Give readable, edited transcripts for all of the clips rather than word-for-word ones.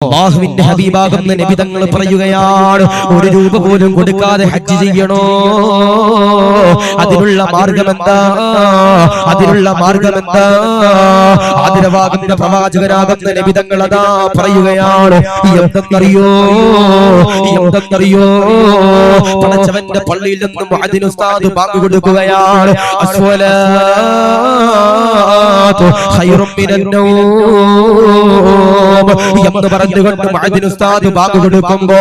അല്ലാഹുവിന്റെ ഹബീബാകുന്ന നബി തങ്ങൾ പറയുകയാണ്, ഒരു രൂപ പോലും കൊടുക്കാതെ ഹജ്ജ് ചെയ്യണോ? അതിനുള്ള മാർഗമെന്താ? ആദരവാകുന്ന പ്രവാചകനാകുന്ന നബി തങ്ങൾ അതാ പറയുകയാണ്, എന്തെന്നറിയോ? പടച്ചവന്റെ പള്ളിയിൽ നിന്നും മുഅദ്ദിൻ ഉസ്താദ് ബാങ്ക് കൊടുക്കുകയാണ്, അസ്സലാത്തു ഖൈറും മിനൻ നൗം എന്ന് പറഞ്ഞുകൊണ്ട് മുഅദ്ദിൻ ഉസ്താദ് ബാങ്ക് കൊടുക്കുമ്പോ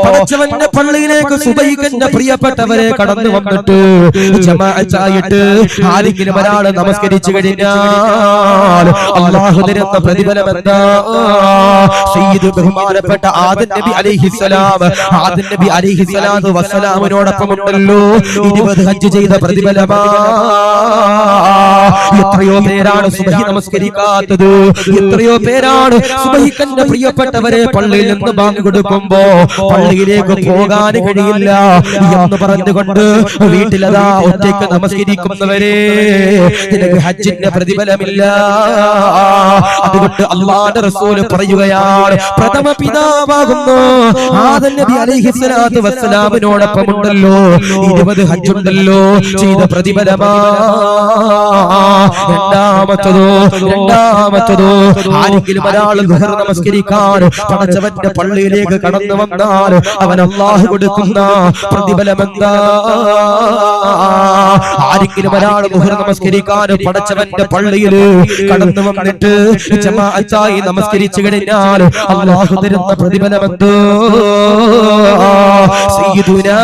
പടച്ചവന്റെ പള്ളിയിലേക്ക് സുബഹിന്റെ പ്രിയപ്പെട്ടവരെ കടന്നു വന്നിട്ട് ജമാഅത്തായിട്ട് ആരെങ്കിലും ഒരാൾ നമസ്കരിച്ചു കഴിഞ്ഞാൽ അല്ലാഹു തരുന്ന പ്രതിഫലം എന്താ? സയ്യിദ് ബഹുമാനപ്പെട്ട ആദം നബി അലൈഹിസ്സലാത്തു വസ്സലാമിനോടൊപ്പം ഉണ്ടല്ലോ 20 ഹജ്ജ് ചെയ്ത പ്രതിഫലമാ. എത്രയോ പേരാണ് സുബഹി നമസ്കരിക്കാത്തത്, എത്രയോ പേരാണ് സുബഹിക്കന്റെ പ്രിയപ്പെട്ടവരെ പള്ളിയിൽ നിന്ന് ബാങ്ക് കൊടുക്കുമ്പോ പള്ളിയിലേക്ക് പോകാൻ കഴിയില്ല എന്ന് പറഞ്ഞുകൊണ്ട് വീട്ടിലതാ ഒറ്റയ്ക്ക് നമസ്കരിക്കുന്നവരെ നിനക്ക് ഹജ്ജിന്റെ പ്രതിഫലമില്ല. അതുകൊണ്ട് അല്ലാഹുവിന്റെ റസൂൽ പറയുകയാണ്, പ്രഥമ പിതാവാകുന്നു ആദം നബി അലൈഹിസ്സലാത്തു വസ്സലാമിനോടൊപ്പം ഉണ്ടല്ലോ 20 ഹജ്ജുണ്ടല്ലോ ചെയ്ത പ്രതിഫലമാ. രണ്ടാമത്തതോ ആരെങ്കിലും ഒരാൾ ദുഹർ നമസ്കരിക്കാൻ പടച്ചവന്റെ പള്ളിയിലേക്ക് കടന്നു വന്നാൽ അവൻ അല്ലാഹു കൊടുക്കുന്ന പ്രതിഫലമെന്താ? ആരെങ്കിലും ഒരാൾ ദുഹർ നമസ്കരിക്കാൻ പടച്ചവന്റെ പള്ളിയിൽ കടന്നു വന്നിട്ട് ജമാഅത്തായി നമസ്കരിച്ചു കഴിഞ്ഞാൽ അല്ലാഹു തരുന്ന പ്രതിഫലമെന്തോ? സയ്യിദുനാ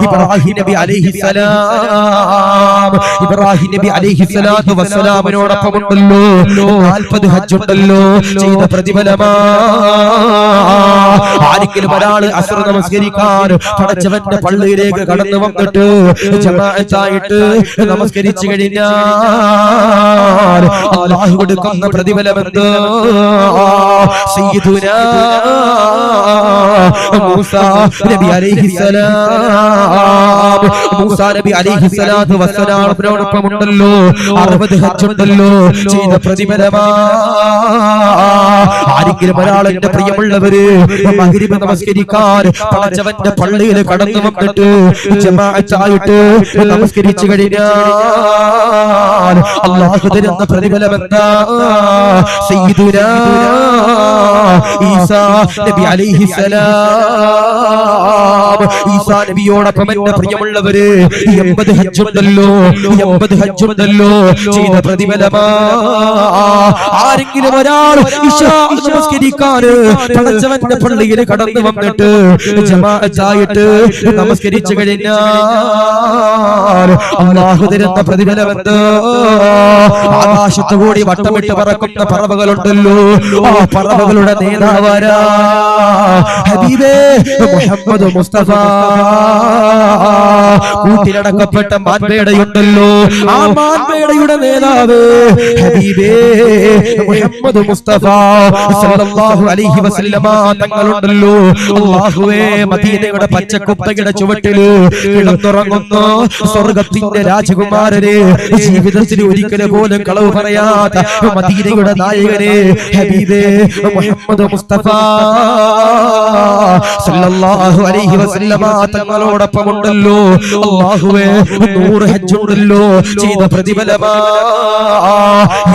ഇബ്രാഹിം നബി അലൈഹിസ്സലാത്തു വസ്സലാമിനോടൊപ്പം ഉണ്ടല്ലോ 40 ഹജ്ജുണ്ടല്ലോ ചെയ്ത പ്രതിഫലമാ. ആരെങ്കിലും ഒരാൾ അസ്ർ നമസ്കരിക്കാൻ പടച്ചവന്റെ പള്ളിയിലേക്ക് കടന്നു വന്നിട്ട് ജമാഅത്തായിട്ട് നമസ്കരിച്ചു കഴിഞ്ഞാൽ അല്ലാഹു കൊടുക്കുന്ന പ്രതിഫലമെന്തോ? സയ്യിദുനാ മൂസാ നബി അലൈഹിസ്സലാത്തു വസ്സലാമിനോടൊപ്പം ഉണ്ടല്ലോ 60 ഹജ്ജുണ്ടല്ലോ ചെയ്ത പ്രതിഫലമാ. ആരെങ്കിലും ഒരാളെന്റെ പ്രിയമുള്ളവര് മഗ്രിബ് നമസ്കരിക്കാൻ പടച്ചവന്റെ പള്ളിയിൽ കടന്നു വന്നിട്ട് ജമാഅത്തായിട്ട് നമസ്കരിച്ചു കഴിഞ്ഞാൽ അല്ലാഹു തരുന്ന പ്രതിഫലമെന്താ? സയ്യിദുനാ ഈസാ നബി അലൈഹിസ്സലാം ഈസാ നബിയോടൊപ്പം എന്റെ പ്രിയമുള്ളവര് 80 ഹജ്ജുണ്ടല്ലോ ചെയ്ത പ്രതിഫലമാ. ആരെങ്കിലും ഒരാൾ ഇശാ നമസ്കരിക്കാൻ പടച്ചവന്റെ പള്ളിയിൽ കടന്നു വന്നിട്ട് ജമാഅത്തായിട്ട് നമസ്കരിച്ചു കഴിഞ്ഞാൽ അല്ലാഹു തരുന്ന പ്രതിഫലമെന്താ? ആകാശത്തു കൂടി വട്ടമിട്ട് പറക്കുന്ന പറവകളുണ്ടല്ലോ, ആ പറവകളുടെ നേതാവാരാ? ഹബീബേ മുഹമ്മദ് മുസ്തഫ. കൂട്ടിലടക്കപ്പെട്ട മാൻപേടയുണ്ടല്ലോ, ആ മാൻപേടയുടെ നേതാവ് ഹബീബേ മുഹമ്മദ് മുസ്തഫ സല്ലല്ലാഹു അലൈഹി വസല്ലമ തങ്ങളുണ്ടല്ലോ. അല്ലാഹുവേ, മദീനയുടെ പച്ചക്കുപ്പയുടെ ചുവട്ടില് കിടന്നുറങ്ങുന്ന സ്വർഗത്തിന്റെ രാജകുമാരനെ, ജീവിതത്തിൽ ഒരിക്കലും പോലും കളവ് പറയാത്ത മദീനയുടെ നായകനെ ഹബീബേ മുഹമ്മദ് മുസ്തഫ സല്ലല്ലാഹു അലൈഹി വസല്ലമ തങ്ങളോടൊപ്പം ഉണ്ടല്ലോ അല്ലാഹുവേ 100 ഹജ്ജുണ്ടല്ലോ ചെയ്ത പ്രതിഫലമാ.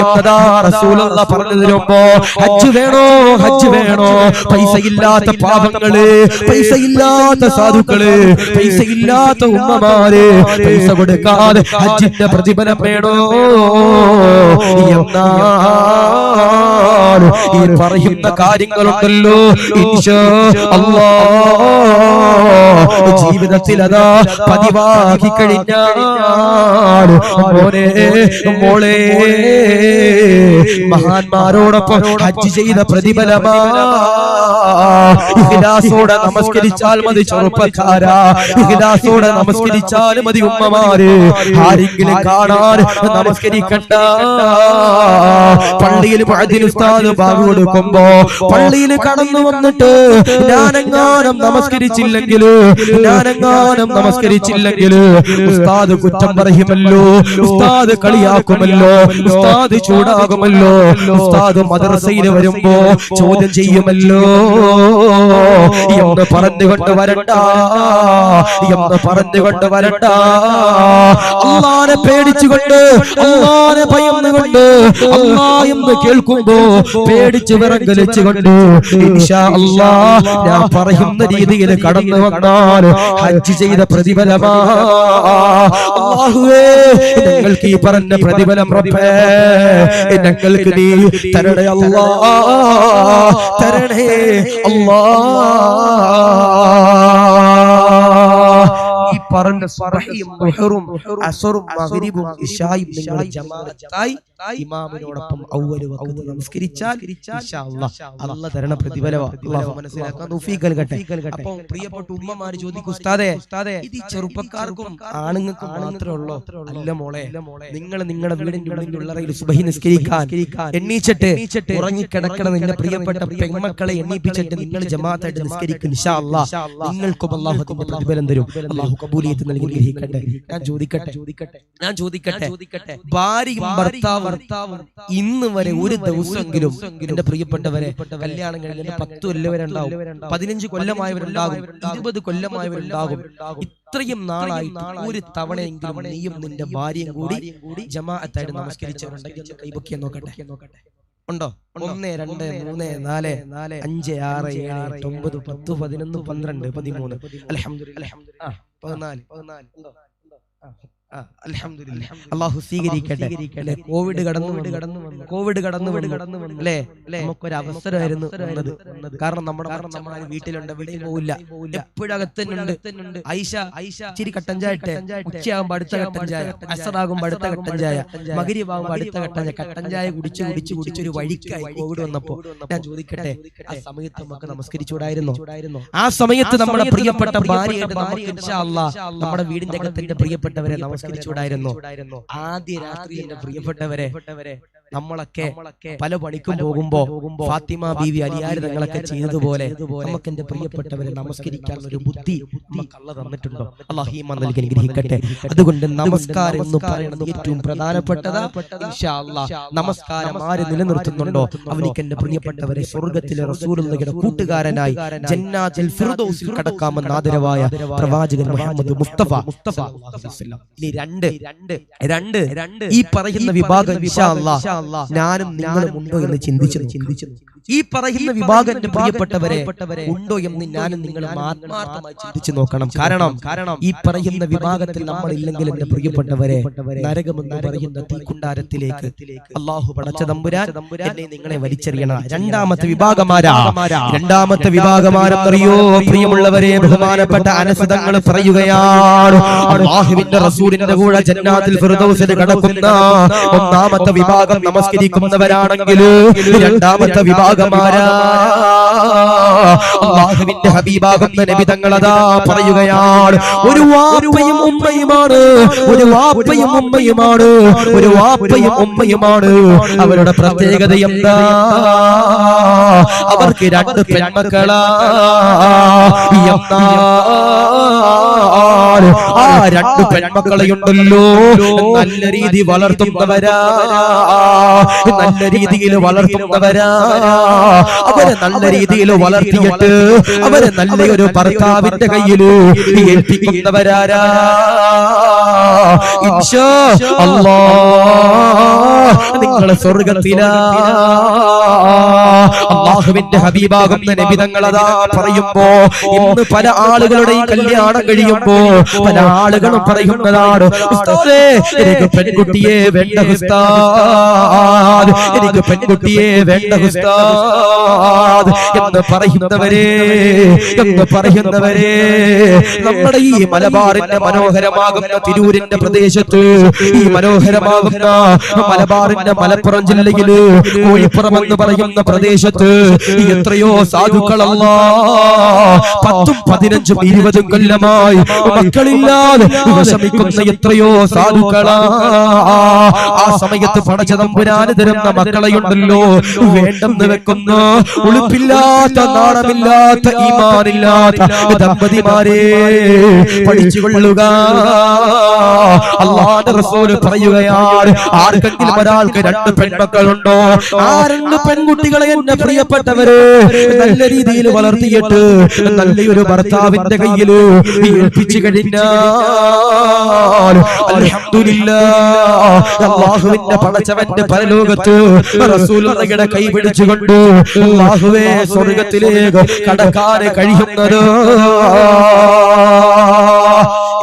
എന്നതാ റസൂലുള്ളാഹി പറഞ്ഞു തരുമ്പോ ഹജ്ജ് വേണോ? പൈസയില്ലാത്ത പാവങ്ങള്, പൈസയില്ലാത്ത സാധുക്കള്, പൈസയില്ലാത്ത ഉമ്മമാര് പൈസ കൊടുക്കാതെ ഹജ്ജിന്റെ പ്രതിഫലം വേണോ? എന്നാൽ ഈ പറയുന്ന കാര്യങ്ങളുണ്ടല്ലോ ഇൻഷാ അല്ലാഹ് ജീവിതത്തിൽ അതാ പതിവാക്കി കഴിഞ്ഞാൽ മോളെ മഹാന്മാരോടൊപ്പം ഹജ്ജ് ചെയ്ത പ്രതിഫലമാ. ഇഖ്ലാസോടെ നമസ്കരിച്ചാൽ മതി ചെറുപ്പക്കാരാ, ഇഖ്ലാസോടെ നമസ്കരിച്ചാൽ മതി ഉമ്മമാര്. ആരെങ്കിലും കാണാൻ നമസ്കരിക്കണ്ട. പള്ളിയിൽ മുഅദ്ദിൻ ഉസ്താദ് ബാങ്ക് കൊടുക്കുമ്പോ പള്ളിയിൽ കടന്നു വന്നിട്ട് ഞാനെങ്ങാനും നമസ്കരിച്ചില്ലെങ്കിൽ ഉസ്താദ് കുറ്റം പറയുമല്ലോ, ഉസ്താദ് കളിയാക്കുമല്ലോ, ഉസ്താദ് ചൂടാകുമല്ലോ, ഉസ്താദ് മദ്രസയിൽ വരുമ്പോ ചോദ്യം ചെയ്യുമല്ലോ എന്ന് പറഞ്ഞുകൊണ്ട് വരണ്ട, അല്ലാഹുവിനെ പേടിച്ചുകൊണ്ട്, അല്ലാഹുവിനെ ഭയന്നുകൊണ്ട്, അല്ലാഹ് എന്ന് കേൾക്കുമ്പോ പേടിച്ച് വിറങ്ങലിച്ചുകൊണ്ട് ഇൻഷാ അല്ലാഹ് ഞാൻ പറയുന്ന രീതിയിൽ കടന്നു വന്നാൽ ഹജ്ജ് ചെയ്ത പ്രതിഫലമാ. അല്ലാഹുവേ ഞങ്ങൾക്ക് ഈ പറഞ്ഞ പ്രതിഫലം റബ്ബേ ഞങ്ങൾക്ക് നീ തരണേ അല്ലാഹ്, തരണേ അല്ലാഹ്. ഈ പറഞ്ഞ സുബ്ഹിയും ദുഹറും അസ്റും മഗ്രിബും ഇശായും നിങ്ങൾ ജമാഅത്തായി ഇമാമിനോടൊപ്പം അവ്വൽ വഖ്ത് നമസ്കരിച്ചാൽ ഇൻഷാ അല്ലാഹ് അല്ലാഹ് തരണ പ്രതിഫലം അല്ലാഹു മനസ്സിലാക്കാൻ തൗഫീഖ് നൽകട്ടെ. അപ്പോൾ പ്രിയപ്പെട്ട ഉമ്മമാര് ചോദിക്കും, ഉസ്താദേ ഇത് ചെറുപ്പക്കാർക്കും ആണുങ്ങൾക്കും മാത്രമേ ഉള്ളോ? അല്ല മോളെ, നിങ്ങൾ നിങ്ങളുടെ വീടിന്റെ ഉള്ളിൽ സുബ്ഹി നിസ്കരിക്കാൻ എണ്ണീച്ചിട്ട് ഉറങ്ങിക്കിടക്കണ നിന്റെ പ്രിയപ്പെട്ട പെൺമക്കളെ എണ്ണീപ്പിച്ചിട്ട് നിങ്ങൾ ജമാഅത്തായിട്ട് നിസ്കരിക്കും. ഇൻഷാ അല്ലാഹ് നിങ്ങൾക്കും അല്ലാഹു അതിന്റെ പ്രതിഫലം തരും. അല്ലാഹു കബൂലിയത്ത് നൽകി ഗ്രഹിക്കട്ടെ. ഞാൻ ചോദിക്കട്ടെ ഭാര്യയും ഭർത്താവും ഇന്ന് വരെ ഒരു ദിവസമെങ്കിലും എന്റെ പ്രിയപ്പെട്ടവരെ കല്യാണം കഴിഞ്ഞ 10 കൊല്ലവരുണ്ടാവും, 15 കൊല്ലമായവരുണ്ടാകും, 20 കൊല്ലമായവരുണ്ടാകും. ഇത്രയും നാളായിട്ട് ഒരു തവണയെങ്കിലും നീയും നിന്റെ ഭാര്യയും കൂടി ജമാഅത്തായിട്ട് നമസ്കരിച്ചവരുണ്ടെങ്കിൽ കൈപൊക്കിയാൻ നോക്കട്ടെ. ഉണ്ടോ? 1 2 3 4 5 6 7 8 9 10 11 12 13 അൽഹംദുലില്ലാഹ് 14 ഉണ്ടോ? അൽഹംദുലില്ലാഹ്. അല്ലാഹു സ്വീകരിക്കട്ടെ. കോവിഡ് കടന്നു വന്നു അല്ലേ? നമുക്കൊരു അവസരമായിരുന്നു വന്നത്. കാരണം നമ്മുടെ മച്ചന്മാര് വീട്ടിലുണ്ട്, എവിടെയും പോവില്ല, എപ്പോഴും അകത്തന്നുണ്ട്. ഐഷ ഇച്ചിരി കട്ടൻ ചായ ഇട്ടെ, ഉച്ചയാകുമ്പോ അടുത്ത കട്ടൻ ചായ, അസറാകുമ്പോ അടുത്ത കട്ടൻ ചായ, മഗ്രിബാകുമ്പോ അടുത്ത കട്ടൻ ചായ കുടിച്ചൊരു വഴിക്കായി കോവിഡ് വന്നപ്പോ. ഞാൻ ചോദിക്കട്ടെ, ആ സമയത്ത് നമുക്ക് നമസ്കരിച്ചുകൂടായിരുന്നോ? ആ സമയത്ത് നമ്മുടെ പ്രിയപ്പെട്ട ഭാര്യയായിട്ട് നമുക്ക് ഇൻഷാ അല്ലാഹ് നമ്മുടെ വീടിന്റെ അകത്തിന്റെ പ്രിയപ്പെട്ടവരെ നമസ്കരിച്ചുകൂടായിരുന്നോ? ആദ്യ രാത്രി എന്റെ പ്രിയപ്പെട്ടവരെ നമ്മളൊക്കെ പല പണിക്കും പോകുമ്പോ ഫാത്തിമ ബീവി അലിയാർ തങ്ങളൊക്കെ ചെയ്തതുപോലെ നമുക്ക് എന്റെ പ്രിയപ്പെട്ടവരെ നമസ്കരിക്കാനുള്ള ഒരു ബുദ്ധി നമുക്ക് അല്ലാഹ് തന്നിട്ടുണ്ടോ? അല്ലാഹു ഈമാൻ നൽകി അനുഗ്രഹിക്കട്ടെ. അതുകൊണ്ട് നമസ്കാരം എന്ന് പറയുന്നത് ഏറ്റവും പ്രധാനപ്പെട്ടതാ. ഇൻഷാ അല്ലാഹ് നമസ്കാരം ആര് നിലനിർത്തുന്നുണ്ടോ അവനിക്ക് എന്റെ പ്രിയപ്പെട്ടവരെ സ്വർഗ്ഗത്തിലെ റസൂലുള്ളാഹിയുടെ കൂട്ടുകാരനായി ജന്നാത്തുൽ ഫിർദൗസിൽ കടക്കാമെന്ന് ആദരവായ പ്രവാചകൻ മുഹമ്മദ് മുസ്തഫ ഇനി രണ്ട് ഈ പറയുന്ന വിഭാഗം ഇൻഷാ അല്ലാഹ് ഞാനും നിങ്ങളും ഉണ്ടോ എന്ന് ചിന്തിച്ചു. ഈ പറയുന്ന വിഭാഗം എന്റെ പ്രിയപ്പെട്ടവരെ ഉണ്ടോ എന്ന് ഞാനും നിങ്ങളും ആത്മാർത്ഥമായി ചിന്തിച്ചു നോക്കണം. കാരണം ഈ പറയുന്ന വിഭാഗത്തിൽ നമ്മൾ ഇല്ലെങ്കിൽ എന്റെ പ്രിയപ്പെട്ടവരെ നരകമെന്ന് പറയുന്ന തീക്കുണ്ടാരത്തിലേക്ക് അല്ലാഹു പടച്ച തമ്പുരാൻ എന്നെ നിങ്ങളെ വലിച്ചെറിയണം. രണ്ടാമത്തെ വിഭാഗമാരെന്നറിയോ പ്രിയമുള്ളവരെ? ബഹുമാനപ്പെട്ട അനസ് തങ്ങൾ പറയുകയാണ്, അല്ലാഹുവിന്റെ റസൂലിന്റെ കൂടെ ജന്നാത്തുൽ ഫിർദൗസിൽ കടക്കുന്ന ഒന്നാമത്തെ വിഭാഗം നമസ്കരിക്കുന്നവരാണെങ്കിൽ രണ്ടാമത്തെ വിഭാഗമാരാ അല്ലാഹുവിന്റെ ഹബീബാകുന്ന നബി തങ്ങൾ അതാ പറയുകയാണ്, ഒരു വാപ്പയും ഉമ്മയുമാണ്. അവരുടെ പ്രത്യേകത എന്താ? അവർക്ക് 2 പെൺമക്കളാ. ആ 2 പെൺമക്കളെയുണ്ടല്ലോ നല്ല രീതി വളർത്തുന്നവരാ, നല്ല രീതിയിൽ വളർത്തുന്നവരാ. അവരെ നല്ല രീതിയിൽ വളർത്തിയിട്ട് അവരെ നല്ലൊരു ഭർത്താവിന്റെ കയ്യിൽ ഏൽപ്പിക്കുന്നവരാരാ? ഇൻഷാ അല്ലാഹ് നിങ്ങളെ സ്വർഗ്ഗത്തിലാ. അല്ലാഹുവിന്റെ ഹബീബാകുന്ന നബി തങ്ങൾ അതാ പറയുമ്പോ ഇന്ന് പല ആളുകളുടെയും കല്യാണം കഴിയുമ്പോ പല ആളുകളും പറയുന്നതാണ്, ഉസ്താദേ എനിക്ക് പെൺകുട്ടിയെ വേണ്ട ഉസ്താദ്, എനിക്ക് പെൺകുട്ടിയെ വേണ്ട ഉസ്താദ് എന്ന് പറയുന്നവരെ നമ്മുടെ ഈ മലബാറിന്റെ മനോഹരമാകുന്ന തിരൂരിന്റെ പ്രദേശത്ത്, ഈ മനോഹരമാകുന്ന മലബാറിന്റെ മലപ്പുറം ജില്ലയില് കോഴിപ്പുറം എന്ന് പറയുന്ന പ്രദേശത്ത് എത്രയോ സാധുക്കളല്ലാ 10, 15, 20 കൊല്ലമായി മക്കളില്ലാതെ വിഷമിക്കുന്ന എത്രയോ സാധുക്കളാ. ആ സമയത്ത് പടച്ച തമ്പുരാന് തരുന്ന മക്കളെയുണ്ടല്ലോ വേണ്ടെന്ന് വെക്കുന്ന ഉളുപ്പില്ലാത്ത നാണമില്ലാത്ത ഈമാനില്ലാത്ത ദമ്പതിമാരെ പഠിച്ചുകൊള്ളുക. അല്ലാഹുവിന്റെ റസൂൽ പറയുകയാണ്, ആർക്കെങ്കിലും ഒരാൾക്ക് 2 പെൺമക്കളുണ്ടോ, ആ 2 പെൺകുട്ടികളെ എന്നെ പ്രിയപ്പെട്ടവരെ നല്ല രീതിയിൽ വളർത്തിയിട്ട് നല്ലൊരു ഭർത്താവിന്റെ കയ്യിൽ ഏൽപ്പിച്ചു കഴിഞ്ഞാൽ അൽഹംദുലില്ലാഹ് അല്ലാഹുവിന്റെ പടച്ചവന്റെ പരലോകത്ത് റസൂലുള്ളാഹിയുടെ കൈ പിടിച്ചുകൊണ്ട് അല്ലാഹുവേ സ്വർഗ്ഗത്തിലേക്ക് കടക്കാൻ കഴിയുന്നത്.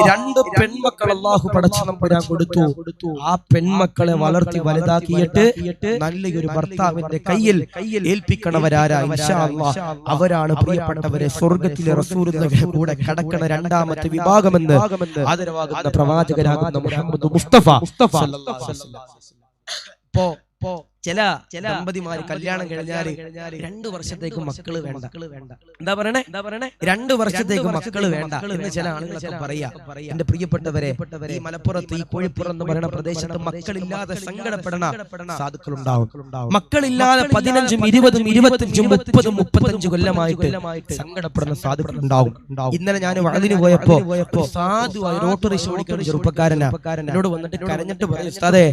2 പെൺമക്കൾ അല്ലാഹു പടച്ച തമ്പുരാൻ കൊടുത്തു. ആ പെൺമക്കളെ വളർത്തി വലുതാക്കിയിട്ട് നല്ലൊരു ഭർത്താവിന്റെ കയ്യിൽ ഏൽപ്പിക്കണവരാരാ? ഇൻഷാ അല്ലാഹ് അവരാണ് പ്രിയപ്പെട്ടവരെ സ്വർഗ്ഗത്തിലെ റസൂലുള്ളാഹിയുടെ കൂടെ കടക്കണ 2ാമത്തെ വിഭാഗമെന്ന് ആദരവാകുന്ന പ്രവാചകരാകുന്ന മുഹമ്മദ് മുസ്തഫ സല്ലല്ലാഹു അലൈഹി വസല്ലം. ചില ദമ്പതിമാര് കല്യാണം കഴിഞ്ഞാല് 2 വർഷത്തേക്ക് മക്കള് വേണ്ട. എന്താ പറയണേ? 2 വർഷത്തേക്ക് മക്കള് വേണ്ട എന്ന് ചില ആളുകളൊക്കെ പറയാ. എന്റെ പ്രിയപ്പെട്ടവരെ, ഈ മലപ്പുറത്ത് ഈ കോഴിപ്പുറം എന്ന് പറയുന്ന പ്രദേശത്ത് മക്കളില്ലാതെ സങ്കടപ്പെടണ സാധുക്കളുണ്ടാവും. മക്കളില്ലാതെ 15, 20, 25, 30, 35 കൊല്ലമായിട്ട് സങ്കടപ്പെടുന്ന സാധുക്കളുണ്ടാവും. ഇന്നലെ ഞാൻ വഅദിന് പോയപ്പോ സാധുവായി ഓട്ടോറിക്ഷ ഓടിക്കുന്ന ചെറുപ്പക്കാരനാ എന്നോട് വന്നിട്ട് കരഞ്ഞിട്ട് പറയും, ഉസ്താദേ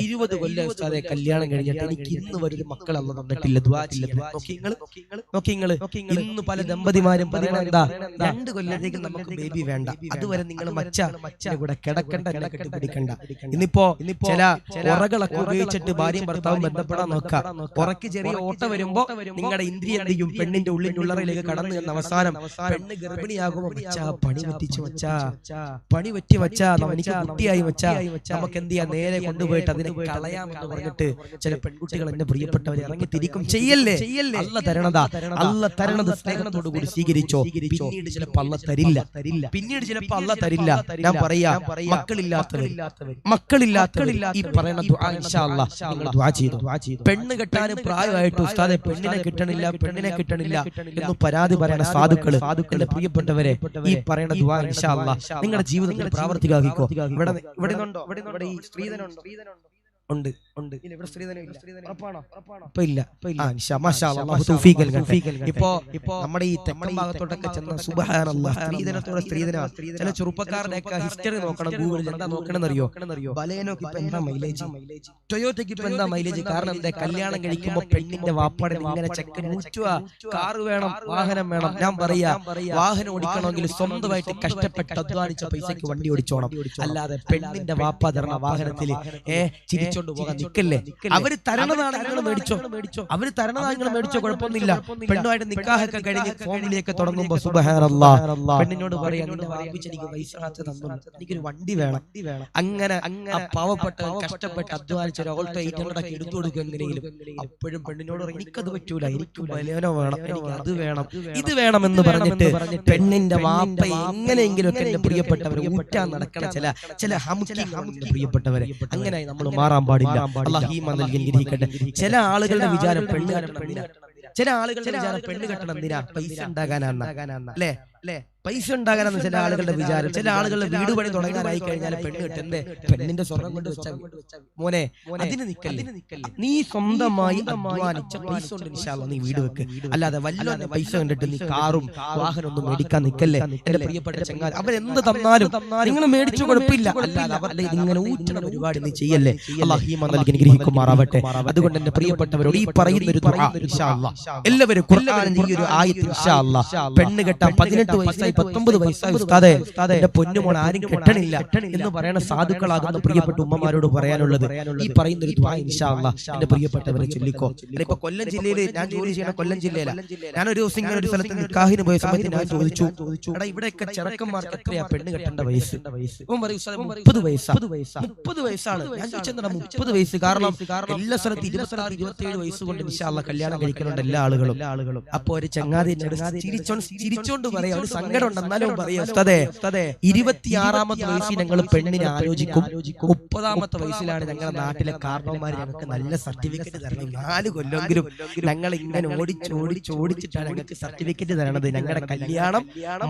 20 കൊല്ലം ഉസ്താദേ കല്യാണം കഴിഞ്ഞിട്ട് എനിക്ക് ഇന്ന് വരെ മക്കൾ അല്ല തന്നിട്ടില്ല, ദുആ ചെയ്യണം. നോക്കിങ്ങള് ഇന്ന് പല ദമ്പതിമാരും പറയണ എന്താ, 2 കൊല്ലത്തേക്ക് നമുക്ക് ബേബി വേണ്ട, അതുവരെ നിങ്ങൾ മച്ചാന്റെ കൂടെ കിടക്കണ്ട, എന്നെ കെട്ടിപ്പിടിക്കണ്ട. ഇന്നിപ്പോ ചില ഉറകളൊക്കെ ഉപയോഗിച്ചിട്ട് ഭാര്യയും ഭർത്താവും ബന്ധപ്പെടാൻ നോക്കാം. ഉറക്ക് ചെറിയ ഓട്ട വരുമ്പോ നിങ്ങളുടെ ഇന്ദ്രിയന്റെയും പെണ്ണിന്റെ ഉള്ളിനുള്ളറയിലേക്ക് കടന്നു എന്ന അവസാനം പെണ്ണ് ഗർഭിണിയാകുമ്പോ പണി പറ്റി വച്ചാ എനിക്ക് കുട്ടിയായി വച്ചാ നമുക്ക് എന്ത് ചെയ്യാ, നേരെ കൊണ്ടുപോയിട്ട് അതിനെ കളയാമെന്ന് പറഞ്ഞിട്ട് ചില പെൺകുട്ടികൾ എന്റെ പ്രിയപ്പെട്ടവരെ ഇറങ്ങി തിരിക്കും. ചെയ്യല്ലേ, അല്ല തരണത് സ്നേഹത്തോടു കൂടി സ്വീകരിച്ചോ. പിന്നീട് ചിലപ്പോ അല്ല തരില്ല. ഞാൻ പറയാ, മക്കളില്ലാത്തവർ ഈ പറയുന്ന ദുആ ഇൻഷാ അല്ലാഹ് നിങ്ങൾ ദുആ ചെയ്തു. പെണ്ണ് കെട്ടാനും പ്രായമായിട്ട് ഉസ്താദെ പെണ്ണിനെ കിട്ടണില്ല എന്ന് പരാതി പറയുന്ന സാധുക്കള് എന്റെ പ്രിയപ്പെട്ടവരെ ഈ പറയുന്ന ദുആ ഇൻഷാ അല്ലാഹ് നിങ്ങളുടെ ജീവിതത്തിൽ പ്രാവർത്തികമാക്കിക്കോ. ഇവിടെ ഈ സ്ത്രീധനുണ്ടോ? ഉണ്ട്. ഇവിടെ സ്ത്രീധനം ഇപ്പൊ നമ്മുടെ ഈ തെക്കൻ ഭാഗത്തോട്ടൊക്കെ ചെന്ന സുബ്ഹാനല്ലാഹ് സ്ത്രീധനം ചില ചെറുപ്പക്കാരുടെ ഒക്കെ ഹിസ്റ്ററി നോക്കണം ഗൂഗിളിൽ. എന്താ നോക്കണമെന്നറിയോ? ബലേനോക്ക് ഇപ്പൊ എന്താ മൈലേജ്, ടൊയോട്ടയ്ക്ക് ഇപ്പൊ എന്താ മൈലേജ്? കാരണം എന്താ, കല്യാണം കഴിക്കുമ്പോ പെണ്ണിന്റെ വാപ്പാടെ ഇങ്ങനെ ചെക്കൻ ഊറ്റുക, കാറ് വേണം, വാഹനം വേണം. ഞാൻ പറയാ, വാഹനം ഓടിക്കണമെങ്കിൽ സ്വന്തമായിട്ട് കഷ്ടപ്പെട്ട് അധ്വാനിച്ച പൈസക്ക് വണ്ടി ഓടിച്ചോണം. അല്ലാതെ പെണ്ണിന്റെ വാപ്പ തരണ വാഹനത്തിൽ ചിരിച്ചോണ്ട് പോകാൻ നിക്കല്ലേ. അവര് തരണതാണെങ്കിൽ മേടിച്ചോ, കുഴപ്പമൊന്നുമില്ല. പെണ്ണുമായിട്ട് നിക്കാഹൊക്കെ കഴിഞ്ഞ് ഫോമിലേക്ക് തുടങ്ങുമ്പോ സുബ്ഹാനല്ലാഹ് പെണ്ണിനോട് പറയാ, നിന്റെ വാപ്പിച്ച് എനിക്ക് പൈസ തന്നു, എനിക്കൊരു വണ്ടി വേണം. അങ്ങനെ പാവപ്പെട്ട കഷ്ടപ്പെട്ട് അധ്വാനിച്ച ഒരു ഓൾട്ടോ 800 ഒക്കെ എടുത്തു കൊടുക്കും എങ്ങനെയും. അപ്പോഴും പെണ്ണിനോട് എനിക്കത് പറ്റൂല, എനിക്ക് ബലേനോ വേണം, എനിക്ക് അത് വേണം, ഇത് വേണം എന്ന് പറഞ്ഞിട്ട് പെണ്ണിന്റെ വാപ്പ എങ്ങനെയെങ്കിലും ഒക്കെ എന്റെ പ്രിയപ്പെട്ടവരെ ഊറ്റാൻ നടക്കണ ചില പ്രിയപ്പെട്ടവരെ അങ്ങനെയായി നമ്മൾ മാറാൻ പാടില്ല. അല്ലാഹു ഈമാൻ നൽകി അനുഗ്രഹിക്കട്ടെ. ചില ആളുകളുടെ വിചാരം പെണ്ണ് കെട്ടണം എന്തിനാ? പൈസ ഉണ്ടാകാനാണ് അല്ലേ? പൈസ ഉണ്ടാകാനാണ് ചില ആളുകളുടെ വിചാരം. ചില ആളുകളുടെ വീട് പണി തുടങ്ങാനായി കഴിഞ്ഞാൽ പെണ്ണ് കിട്ടണ്ടേ? പെണ്ണിന്റെ സ്വർണം കൊണ്ട് വെച്ച മോനെ അതിന് നിക്കല്ലേ. നീ സ്വന്തമായി അധ്വാനിച്ച പൈസ കൊണ്ട് ഇൻഷാ അല്ലാഹ് നീ വീട് വെക്ക്. അല്ലാതെ വല്ലവന്റെ പൈസ കണ്ടിട്ട് നീ കാറും വാഹനം ഒന്നും മേടിക്കാൻ നിക്കല്ലേ. എന്റെ പ്രിയപ്പെട്ട ചങ്ങാതി, അവരെന്ത് തന്നാലും നിങ്ങൾ മേടിച്ചു കുഴപ്പമില്ല. അല്ലാതെ അവരുടെ ഇങ്ങനെ ഊറ്റണ ഒരുപാട് നീ ചെയ്യല്ലേ. അല്ലാഹു ഈമാൻ നൽകി അനുഗ്രഹിക്കുമാറാവട്ടെ. അതുകൊണ്ട് എന്റെ പ്രിയപ്പെട്ടവരോട് ഈ പറയുന്ന ഒരു ദുആ ഇൻഷാ അല്ലാഹ് എല്ലാവരും ഖുർആനിൽ ഈ ഒരു ആയത്ത് ഇൻഷാ അല്ലാഹ് പെണ്ണ് കെട്ടാൻ 18 വയസ്സായി 19 വയസ്സായി ഉസ്താദേ എന്റെ പൊന്നുമോൾ ആരും കെട്ടണില്ല എന്ന് പറയുന്ന സാധുക്കളാകുന്ന പ്രിയപ്പെട്ട ഉമ്മമാരോട് പറയാനുള്ളത് ഈ പറയുന്ന ഒരു ദുആ ഇൻഷാ അല്ലാഹ് എന്റെ പ്രിയപ്പെട്ടവരെ ചൊല്ലിക്കോ. ഇപ്പൊ കൊല്ലം ജില്ലയിൽ ഞാൻ ജോലി ചെയ്യുന്ന കൊല്ലം ജില്ലയിലാണ്. ഞാനൊരു ദിവസം ഇങ്ങനെ ഒരു സ്ഥലത്ത് നിക്കാഹിന് പോയ സമയത്ത് ഞാൻ ചോദിച്ചു, എടാ ഇവിടെയൊക്കെ ചെറുക്കന്മാർക്ക് എത്രയാ പെണ്ണ് കെട്ടേണ്ട വയസ്സ്? ഇവൻ പറയും 30 വയസ്സാണ്. ഞാൻ ചോദിച്ചെന്താ 30 വയസ്സ്? കാരണം എല്ലാ സ്ഥലത്തും 26, 27 വയസ്സ് കൊണ്ട് ഇൻഷാ അല്ലാഹ് കല്യാണം കഴിക്കുന്നുണ്ട് എല്ലാ ആളുകളും. അപ്പൊ ഒരു ചങ്ങാതി ചിരിച്ചോണ്ട് പറയാം, അവന് സങ്കടം സങ്കടമുണ്ട്. എന്നാലും പറയാം ഉസ്താദേ, 26ാമത്തെ വയസ്സിൽ ഞങ്ങൾ പെണ്ണിനെ ആലോചിക്കും, 30ാമത്തെ വയസ്സിലാണ് ഞങ്ങളുടെ നാട്ടിലെ കാരണവന്മാർ ഞങ്ങൾക്ക് നല്ല സർട്ടിഫിക്കറ്റ് തരണം. 4 കൊല്ലെങ്കിലും ഞങ്ങൾ ഇങ്ങനെ ഓടിച്ചിട്ടാണ് ഞങ്ങൾക്ക് സർട്ടിഫിക്കറ്റ് തരണത്. ഞങ്ങളുടെ കല്യാണം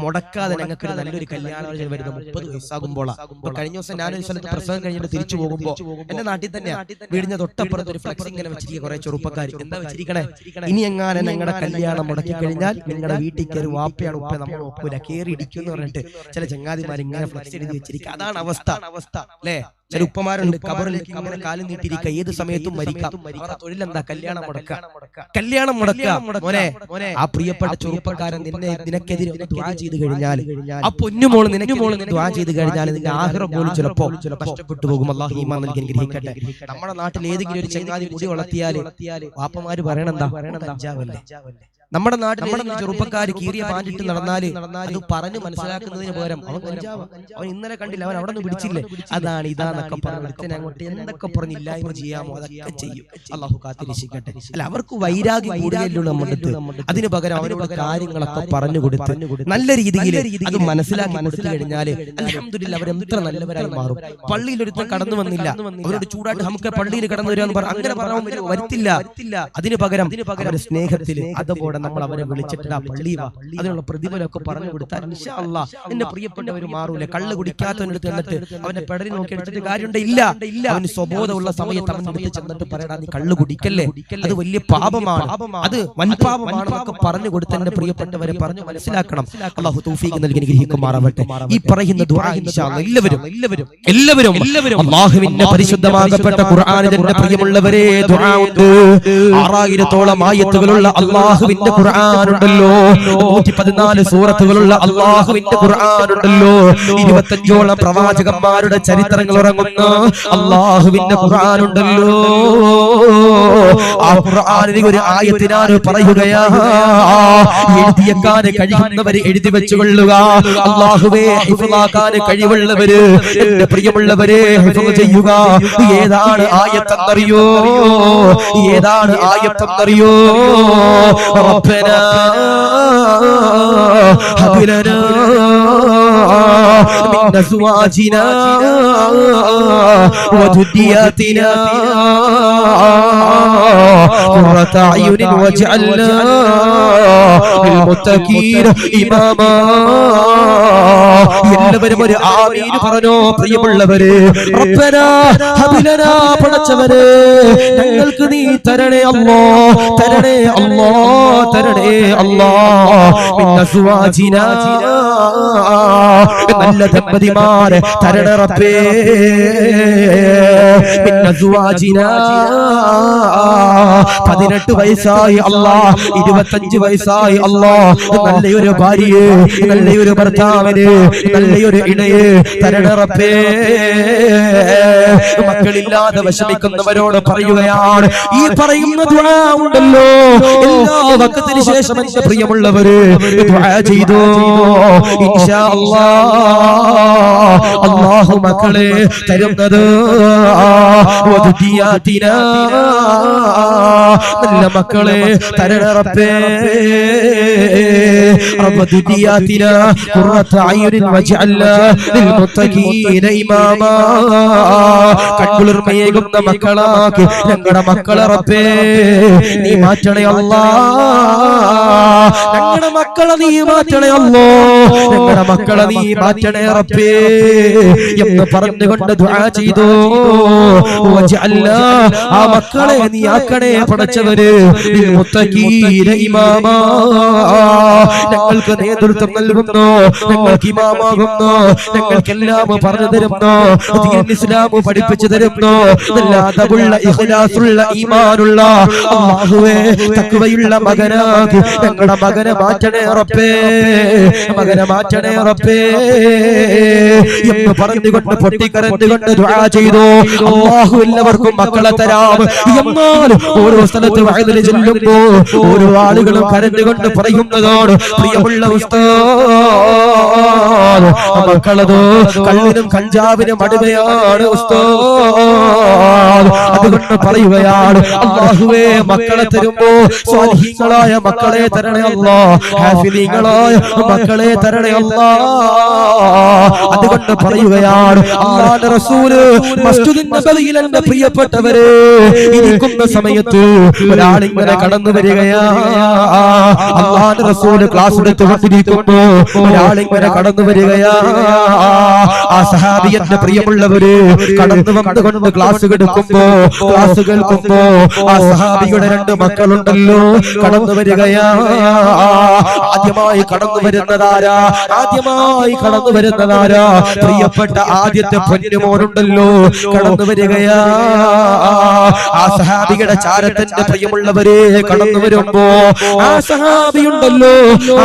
മുടക്കാതെ ഞങ്ങൾക്ക് നല്ലൊരു കല്യാണം വരുന്നത് 30 വയസ്സാകുമ്പോഴാണ്. കഴിഞ്ഞ ദിവസം ഞാനൊരു സ്ഥലത്ത് പ്രസവം കഴിഞ്ഞിട്ട് തിരിച്ചു പോകുമ്പോ എന്റെ നാട്ടിൽ തന്നെ വീടിന്റെ തൊട്ടപ്പുറത്ത് ഒരു ഫ്ലെക്സ് ഇങ്ങനെ വെച്ചിരിക്കുക കുറെ ചെറുപ്പക്കാർ. എന്താ വെച്ചിരിക്കണേ? ഇനി എങ്ങാനും ഞങ്ങളുടെ കല്യാണം മുടക്കി കഴിഞ്ഞാൽ നിങ്ങളുടെ വീട്ടിൽ കയറി വാപ്പയാണ് ഉപ്പ നമ്മൾ ഒപ്പില്ല കയറി ഇടിക്കും എന്ന് പറഞ്ഞിട്ട് ചില ചങ്ങാതിമാർ ഇങ്ങനെ ഫ്ലെക്സ് എഴുതി വെച്ചിരിക്കുക. അതാണ് അവസ്ഥ അല്ലേ? ചില ഉപ്പമാരുണ്ട് കബറിലേക്ക് ഇങ്ങനെ കാലം നീട്ടിയിരിക്കുക, ഏത് സമയത്തും മരിക്കാം. തൊഴിലെന്താ? കല്യാണം മുടക്കുക. മോനെ, ആ പ്രിയപ്പെട്ട ചെറുപ്പക്കാരൻ നിനക്കെതിരെ ദുആ ചെയ്ത് കഴിഞ്ഞാൽ, ആ പൊന്നുമോള് നിനക്ക് ദുആ ചെയ്ത് കഴിഞ്ഞാൽ നിന്റെ ആഖിറ പോലും ചിലപ്പോ നഷ്ടപ്പെട്ടു പോകും. അല്ലാഹു ഈമാൻ നൽകി അനുഗ്രഹിക്കട്ടെ. നമ്മുടെ നാട്ടിൽ ഏതെങ്കിലും ഒരു ചങ്ങാതി മുടി വളർത്തിയാൽ വാപ്പമാര് പറയണെന്താ? കഞ്ചാവല്ലേ. നമ്മുടെ നാട്ടിൽ ചെറുപ്പക്കാർ കീറിയ പാൻറിട്ട് നടന്നാല് അത് പറഞ്ഞു മനസ്സിലാക്കുന്നതിന് പകരം അവൻ കഞ്ചാവ, അവൻ ഇന്നലെ കണ്ടില്ല, അവൻ അവിടെ നിന്ന് പിടിച്ചില്ലേ, അതാണ് ഇതാന്നൊക്കെ പറഞ്ഞ് അങ്ങോട്ട് എന്തൊക്കെ പറഞ്ഞ് ഇല്ലായ്മ ചെയ്യാമോ അതൊക്കെ ചെയ്യും. അല്ലാഹു കാത്തിരക്ഷിക്കട്ടെ. അല്ല, അവർക്ക് വൈരാഗ്യം കൂടുതലുള്ള നമ്മൾക്ക് അതിന് പകരം അവരുടെ കാര്യങ്ങളൊക്കെ പറഞ്ഞു കൊടുത്ത് നല്ല രീതിയിൽ അത് മനസ്സിലാക്കി കൊടുത്തു കഴിഞ്ഞാല് അൽഹംദുലില്ലാഹ് അവരെത്ര നല്ലവരായി മാറും. പള്ളിയിൽ ഒരുത്തൻ കടന്നു വന്നില്ല, അവരോട് ചൂടായിട്ട് നമുക്ക് പള്ളിയിൽ കടന്നു വരാന്ന് പറഞ്ഞു അങ്ങനെ പറഞ്ഞാൽ വരുത്തില്ല. അതിന് പകരം അവരുടെ സ്നേഹത്തിൽ അതുപോലെ നമ്മൾ അവരെ വിളിച്ചിട്ട് ആ പള്ളി വാ, അതിനുള്ള പ്രതിഫലമൊക്കെ പറഞ്ഞു കൊടുത്താൽ ഇൻഷാ അല്ലാഹ് എന്റെ പ്രിയപ്പെട്ടവർ മാറൂല. കള്ള് കുടിക്കാത്തവനടുത്ത് എന്നിട്ട് അവനെ പെടലി നോക്കി എടുത്തിട്ട് കാര്യമുണ്ട് ഇല്ല. അവന് സ്വബോധമുള്ള സമയത്ത് അവൻ അടുത്ത് ചെന്നിട്ട് പറയടാ നീ കള്ള് കുടിക്കല്ലേ, അത് വലിയ പാപമാണ്, അത് വൻപാപമാണെന്നൊക്കെ പറഞ്ഞു കൊടുത്ത് എന്റെ പ്രിയപ്പെട്ടവരെ പറഞ്ഞു മനസ്സിലാക്കണം. അല്ലാഹു തൗഫീഖ് നൽകി അനുഗ്രഹിക്കുമാറാവട്ടെ. ഈ പറയുന്ന ദുആ ഇൻഷാ അല്ലാഹ് എല്ലാവരും അല്ലാഹുവിന്റെ പരിശുദ്ധമാകപ്പെട്ട ഖുർആനിൽ എന്റെ പ്രിയമുള്ളവരെ ദുആ ഉണ്ട്. 6000ഓളം ആയത്തുകളുള്ള അല്ലാഹുവിന്റെ ഖുർആനുണ്ടല്ലോ, 114 സൂറത്തുകളുള്ള അല്ലാഹുവിന്റെ ഖുർആനുണ്ടല്ലോ, 25ഓളം പ്രവാചകന്മാരുടെ ചരിത്രങ്ങൾ ഉറങ്ങുന്ന അല്ലാഹുവിന്റെ ഖുർആനുണ്ടല്ലോ. ആ ഖുർആനിലെ ഒരു ആയത്തിനാണ് പറയുകയാ, എഴുതിയേക്കാൻ കഴിയുന്നവര് എഴുതി വെച്ചുകൊള്ളുക. അല്ലാഹുവേ ഹിഫ്ളാക്കാൻ കഴിവുള്ളവര് എന്റെ പ്രിയമുള്ളവരെ ഹിഫ്ള് ചെയ്യുക. ഏതാണ് ആയത്തെന്നറിയോ? ربنا هب لنا من أزواجنا وذرياتنا قرة أعين واجعلنا للمتقين إماما. എല്ലാവരും ഒരു ആമീൻ പറഞ്ഞോ പ്രിയമുള്ളവരെ. റബ്ബനാ ഹബ് ലനാ, പടച്ചവനെ ഞങ്ങൾക്ക് നീ തരണേ അല്ലാഹ്, തരണേ അല്ലാഹ് മിൻ അസ്വാജിനാ, നല്ല ദമ്പതിമാരെ തരണേ റബ്ബേ. മിൻ അസ്വാജിനാ, 18 വയസ്സായി അല്ലാഹ്, 25 വയസ്സായി അല്ലാഹ്, നല്ലൊരു ഭാര്യയെ, നല്ലൊരു ഭർത്താവിനെ, നല്ലൊരു ഇണയെ തരണേ റബ്ബേ. മക്കളില്ലാതെ വിഷമിക്കുന്നവരോട് പറയുകയാണ്, ഈ പറയുന്ന ദുആ ഉണ്ടല്ലോ എല്ലാ വഖത്തിന് ശേഷം എന്റെ പ്രിയമുള്ളവര് ദുആ ചെയ്തോ ഇൻഷാ അല്ലാഹ് അല്ലാഹു മക്കളെ തരുന്നത് വദുദിയാതിനാ, നല്ല മക്കളെ തരണേ റബ്ബേ. വദുദിയാതിനാ ഖുറത അയ്യുനിൻ വജഅൽനാ ലിൽമുത്തഖീന ഇമാമാ, കൺകുളിർമയേകുന്ന മക്കളാക്കി ഞങ്ങളുടെ മക്കളെ റബ്ബേ നീ മാറ്റണേ അല്ലാഹ്. ഞങ്ങളുടെ മക്കളെ നീ മാറ്റണേ അല്ലാഹ്, ഞങ്ങളുടെ മക്കളെ നീ മാറ്റണേ റബ്ബേ എന്ന് പറഞ്ഞുകൊണ്ട് ദുആ ചെയ്തു. വജഅൽനാ, ആ മക്കളെ നീ ആക്കണേ പടച്ചവര് ലിൽമുത്തഖീന ഇമാമാ, ഞങ്ങൾക്ക് നേതൃത്വം നൽകുന്നു, ഞങ്ങൾക്ക് ഇമാമാകുന്നു, ഞങ്ങൾക്കെല്ലാം പറഞ്ഞു തരുന്നു, ദീൻ ഇസ്ലാം പഠിപ്പിച്ചു തരുന്നു, നല്ല അദബുള്ള ഇഖ്ലാസുള്ള ഈമാനുള്ള അല്ലാഹുവേ തഖ്വയുള്ള മകനാക്കി ഞങ്ങളുടെ മകനെ മാറ്റണേ റബ്ബേ, മകനെ മാറ്റണേ റബ്ബേ എന്ന് പറഞ്ഞുകൊണ്ട് പൊട്ടിക്കരഞ്ഞുകൊണ്ട് ദുആ ചെയ്തു. അല്ലാഹു എല്ലാവർക്കും മക്കളെ തരാം. എന്നാൽ ഓരോ സ്ഥലത്ത് വഅദിൽ ചെല്ലുമ്പോ ഓരോ ആളുകളും കരഞ്ഞുകൊണ്ട് പറയുന്നതാണ്, പ്രിയമുള്ള ഉസ്താദ് മക്കളതോ കള്ളിനും കഞ്ചാവിനും അടിമയാണ് ഉസ്താദ്. അതുകൊണ്ട് പറയുകയാണ്, അല്ലാഹുവേ മക്കളെ തരുമ്പോ സ്വാലിഹീങ്ങളായ മക്കളെ തരണേ അല്ലാ, ഹാഫിളീങ്ങളായ മക്കളെ തരണേ അല്ലാ. അതുകൊണ്ട് പറയുകയാണ് അല്ലാഹുവിന്റെ റസൂല് മസ്ജിദുൻ നബവിയിൽ എന്റെ പ്രിയപ്പെട്ടവരെ ഇരിക്കുന്ന സമയത്ത് ഒരാളിങ്ങനെ കടന്നു വരികയാ. അല്ലാഹുവിന്റെ റസൂല് ക്ലാസ് എടുത്തുകൊണ്ടിരിക്കുമ്പോ ഒരാളിങ്ങനെ കടന്നു വരികയാ. ആ സഹാബിയന്റെ പ്രിയമുള്ളവര് കടന്നു വന്നുകൊണ്ട് ക്ലാസ് കേൾക്കുമ്പോ ആ സഹാബിയുടെ 2 മക്കളുണ്ടല്ലോ കടന്നു വരികയാ. ആദ്യമായി കടന്നു വരുന്നതാരാ? പ്രിയപ്പെട്ട ആദ്യത്തെ പൊന്നുമോനുണ്ടല്ലോ കടന്നു വരികയാ. ആ സഹാബിയുടെ ചാരത്തിന്റെ പ്രിയമുള്ളവരെ കടന്നു വരുമ്പോ ആ സഹാബിയുണ്ടല്ലോ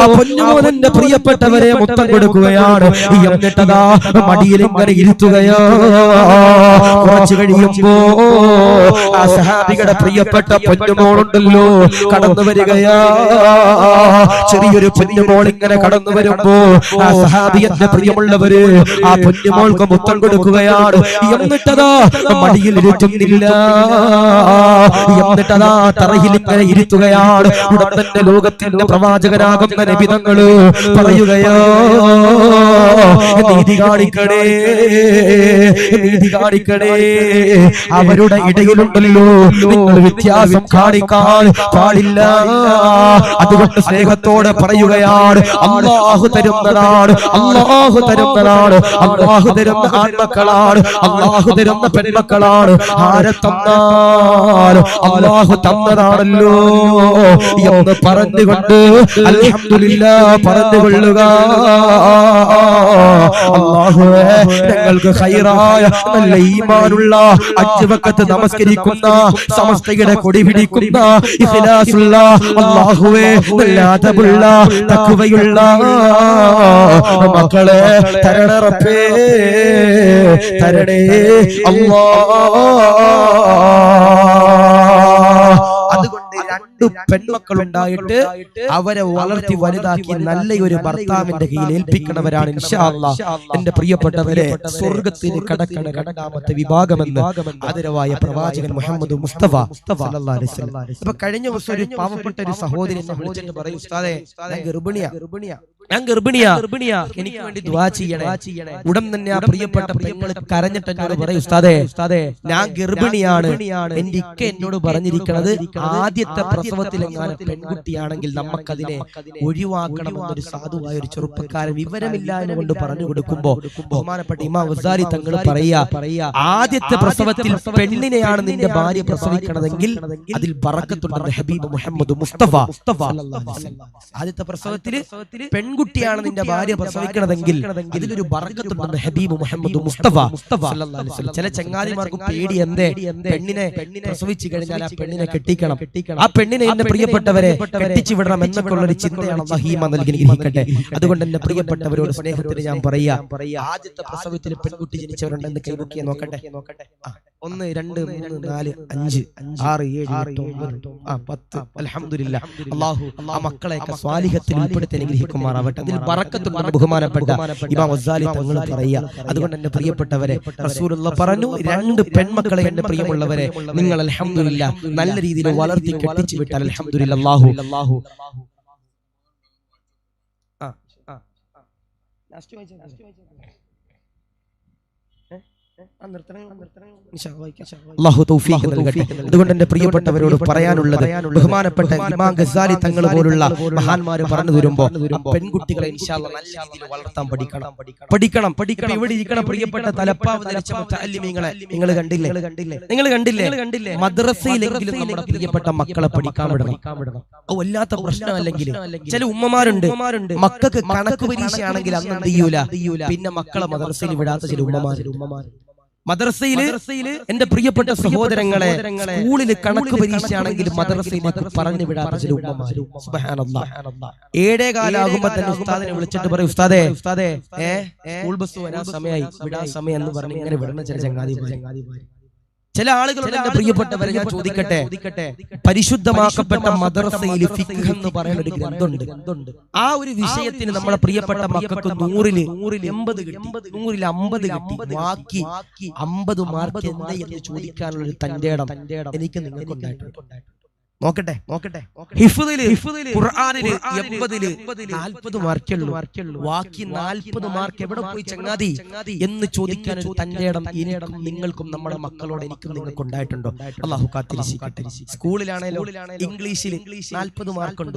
ആ പൊന്നുമോനന്റെ പ്രിയപ്പെട്ടവരെ മുത്തം കൊടുക്കുകയാണ്. എന്നിട്ടതാ മടിയിൽ ഇങ്ങനെ ഇരുത്തുകയാ. കുറച്ചു കഴിയുമ്പോ ആ സഹാബിയുടെ പ്രിയപ്പെട്ട പൊന്നുമോളുണ്ടല്ലോ കടന്നു വരികയാ. ചെറിയൊരു പൊന്നുമോൾ ഇങ്ങനെ കടന്നു വരുമ്പോ ആ സഹാബിയന്റെ പ്രിയമുള്ളവര് ആ പൊന്നുമോൾക്ക് മുത്തം കൊടുക്കുകയാണ്. എന്നിട്ടതാ മടിയിൽ ഇരുത്തുന്നില്ല. എന്നിട്ടതാ തറയിൽ ഇങ്ങനെ ഇരുത്തുകയാണ്. ഉടൻ തന്നെ ലോകത്തിന്റെ പ്രവാചകനാകുന്ന നബി തങ്ങള് പറയുകയോ നീതി കാണിക്കണേ. അവരുടെ ഇടയിലുണ്ടല്ലോ നിങ്ങൾ വ്യത്യാസം കാണിക്കാൻ പാടില്ല. അതുകൊണ്ട് സ്നേഹത്തോടെ പറയുകയാണ് അല്ലാഹു തരുന്നതാണ്, അല്ലാഹു തരുന്ന ആൺമക്കളാണ്, അല്ലാഹു തരുന്ന പെൺമക്കളാണ്. ആരെ തന്നാലും അല്ലാഹു തന്നതാണല്ലോ എന്ന് പറഞ്ഞുകൊണ്ട് അൽഹംദുലില്ലാഹ് പറഞ്ഞുകൊള്ളുക. അല്ലാഹുവേ ഞങ്ങൾക്ക് ഖൈറായ നല്ല ഈമാനുള്ള 5 വഖത്ത് നമസ്കരിക്കുന്ന സമസ്തയുടെ കൊടി പിടിക്കുന്ന ഇഖ്ലാസുള്ള അല്ലാഹുവേ നല്ല അദബുള്ള തഖ്വയുള്ള മക്കളെ തരണേ റബ്ബേ, തരണേ അല്ലാഹ്. അതുകൊണ്ട് 2 പെൺമക്കളുണ്ടായിട്ട് അവരെ വളർത്തി വലുതാക്കി നല്ലൊരു ഭർത്താവിന്റെ കയ്യിൽ ഏൽപ്പിക്കണവരാണ് ഇൻഷാ അല്ലാഹ് എന്റെ പ്രിയപ്പെട്ടവരെ സ്വർഗ്ഗത്തിൽ കടക്കണ 2ാമത്തെ വിഭാഗമെന്ന് ആദരവായ പ്രവാചകൻ മുഹമ്മദ് മുസ്തഫ സല്ലല്ലാഹു അലൈഹി വസല്ലം. അപ്പൊ കഴിഞ്ഞ ദിവസം ഒരു പാവപ്പെട്ട ഒരു സഹോദരി എന്നെ വിളിച്ചിട്ട് പറയും ഉസ്താദേ ഞാൻ ഗർഭിണിയാ എനിക്ക് വേണ്ടി ദുആ ചെയ്യണേ. ഉടൻ തന്നെ ആ പ്രിയപ്പെട്ട പെങ്ങൾ കരഞ്ഞിട്ട് എന്നോട് പറയും ഉസ്താദേ ഞാൻ ഗർഭിണിയാണ്, എന്റെ ഇക്ക എന്നോട് പറഞ്ഞിരിക്കുന്നത് ആദ്യത്തെ പ്രസവത്തിലെങ്ങാനും പെൺകുട്ടിയാണെങ്കിൽ നമുക്കതിനെ ഒഴിവാക്കണമെന്നൊരു സാധുവായ ഒരു ചെറുപ്പക്കാരൻ വിവരമില്ല എന്നുകൊണ്ട് പറഞ്ഞു കൊടുക്കുമ്പോ ബഹുമാനപ്പെട്ട ഇമാം ഗസാലി തങ്ങൾ പറയാ ആദ്യത്തെ പ്രസവത്തിൽ പെണ്ണിനെയാണ് നിന്റെ ഭാര്യ പ്രസവിക്കണതെങ്കിൽ അതിൽ ബറക്കത്തുണ്ടെന്ന് ഹബീബ് മുഹമ്മദ് മുസ്തഫ സല്ലല്ലാഹു അലൈഹി വസല്ലം. ആദ്യത്തെ പ്രസവത്തിൽ പെൺകുട്ടിയാണ് നിന്റെ ഭാര്യ പ്രസവിക്കണതെങ്കിൽ അതിലൊരു ബറക്കത്തുണ്ടെന്ന് ഹബീബ് മുഹമ്മദ് മുസ്തഫ സല്ലല്ലാഹു അലൈഹി വസല്ലം. ചില ചങ്ങാതിമാർക്ക് പേടി എന്തേ പെണ്ണിനെ പ്രസവിച്ചു കഴിഞ്ഞാൽ ആ പെണ്ണിനെ കെട്ടിക്കണം, ആ പെണ്ണിനെ എന്റെ പ്രിയപ്പെട്ടവരെ കെട്ടിച്ചു വിടണം എന്നൊക്കെയുള്ള ഒരു ചിന്തയാണ് അല്ലാഹു ഈമാൻ നൽകി അനുഗ്രഹിക്കട്ടെ. അതുകൊണ്ട് എന്റെ പ്രിയപ്പെട്ടവരോട് സ്നേഹത്തിന് ഞാൻ പറയാ ആദ്യത്തെ പ്രസവത്തിൽ പെൺകുട്ടി ജനിച്ചവരുണ്ടെന്ന് കൈവക്കിയെ നോക്കട്ടെ. 1 2 3 4 5 6 7 8 9 10 അൽഹംദുലില്ലാഹ്. അല്ലാഹു ആ മക്കളെയൊക്കെ സ്വാലിഹത്തിൽ ഉൾപ്പെടുത്തി അനുഗ്രഹിക്കുമാറാവട്ടെ. അതിൽ ബറക്കത്തുണ്ടെന്ന് ബഹുമാനപ്പെട്ട ഇമാം ഗസാലി തങ്ങൾ പറയാ. അതുകൊണ്ട് എന്റെ പ്രിയപ്പെട്ടവരെ റസൂലുള്ളാഹ് പറഞ്ഞു 2 പെൺമക്കളെ എന്റെ പ്രിയമുള്ളവരെ നിങ്ങൾ അൽഹംദുലില്ലാഹ് നല്ല രീതിയിൽ വളർത്തി കെട്ടിച്ചു വിട്ടാൽ അൽഹംദുലില്ലാഹ് അല്ലാഹു അല്ലാഹു തൗഫീഖ് നൽകട്ടെ. അതുകൊണ്ട് എന്റെ പ്രിയപ്പെട്ടവരോട് പറയാനുള്ളത് ബഹുമാനപ്പെട്ട ഇമാം ഗസാലി തങ്ങൾ പോലുള്ള മഹാന്മാര് പറഞ്ഞു തരുമ്പോ പെൺകുട്ടികളെ ഇൻഷാ അല്ലാഹ് നല്ല രീതിയിൽ വളർത്താൻ പഠിക്കണം. ഇവിടെ ഇരിക്കണം പ്രിയപ്പെട്ട തലപ്പാവ് ധരിച്ച മുതഅല്ലിമീങ്ങളെ നിങ്ങൾ കണ്ടില്ലേ മദ്രസയിലെങ്കിലും നമ്മുടെ പ്രിയപ്പെട്ട മക്കളെ പഠിക്കാൻ വിടണം. വല്ലാത്ത പ്രശ്നമല്ലെങ്കിൽ ചില ഉമ്മമാരുണ്ട് മക്കൾക്ക് കണക്ക് പരീക്ഷയാണെങ്കിൽ അന്ന് എന്ത് ചെയ്യൂല, പിന്നെ മക്കളെ മദ്രസയിൽ വിടാത്ത ചില ഉമ്മമാർ. മദ്രസയില് എന്റെ പ്രിയപ്പെട്ട സഹോദരങ്ങളെ സ്കൂളിൽ കണക്ക് പരീക്ഷയാണെങ്കിൽ മദ്രസയിലേക്ക് പറഞ്ഞു വിടാത്ത ചില ഉമ്മമാര്. സുബ്ഹാനല്ലാഹ് 7:15 തന്നെ ഉസ്താദിനെ വിളിച്ചിട്ട് പറയും ഉസ്താദേ സ്കൂൾ ബസ് വരാൻ സമയമായി, വിടാൻ സമയം എന്ന് പറഞ്ഞ് ഇങ്ങനെ വിടുന്ന ചില ചങ്ങാതിമാര്. ചില ആളുകളുടെ എന്റെ പ്രിയപ്പെട്ടവരെ ഞാൻ ചോദിക്കട്ടെ, പരിശുദ്ധമാക്കപ്പെട്ട മദ്രസയിൽ ഫിഖ് എന്ന് പറയുന്ന ഒരു ഗ്രന്ഥമുണ്ട്. ആ ഒരു വിഷയത്തിന് നമ്മുടെ പ്രിയപ്പെട്ട മക്കൾക്ക് 100ൽ 80 കിട്ടി, 100ൽ 50 കിട്ടി, ബാക്കി 50 മാർക്ക് എന്താ എന്ന് ചോദിക്കാനുള്ള ഒരു തന്റേടം എനിക്ക് നിങ്ങൾക്ക് ഉണ്ടായിട്ടുണ്ട്. നോക്കട്ടെ ഹിഫ്ദില് ഖുർആനില് 80-ല് 40 മാർക്കേ ഉള്ളൂ. ബാക്കി 40 മാർക്ക് എവിടെ പോയി ചങ്ങാതി എന്ന് ചോദിക്കാൻ ഒരു തന്റെ ഇടം എനിക്കും നിങ്ങൾക്കും നമ്മുടെ മക്കളോട് എനിക്കും നിങ്ങൾക്ക് ഉണ്ടായിട്ടുണ്ടോ? അല്ലാഹു കാത്തിരിക്കട്ടെ. സ്കൂളിലാണേലോ ഇംഗ്ലീഷിൽ 40 മാർക്കുണ്ട്.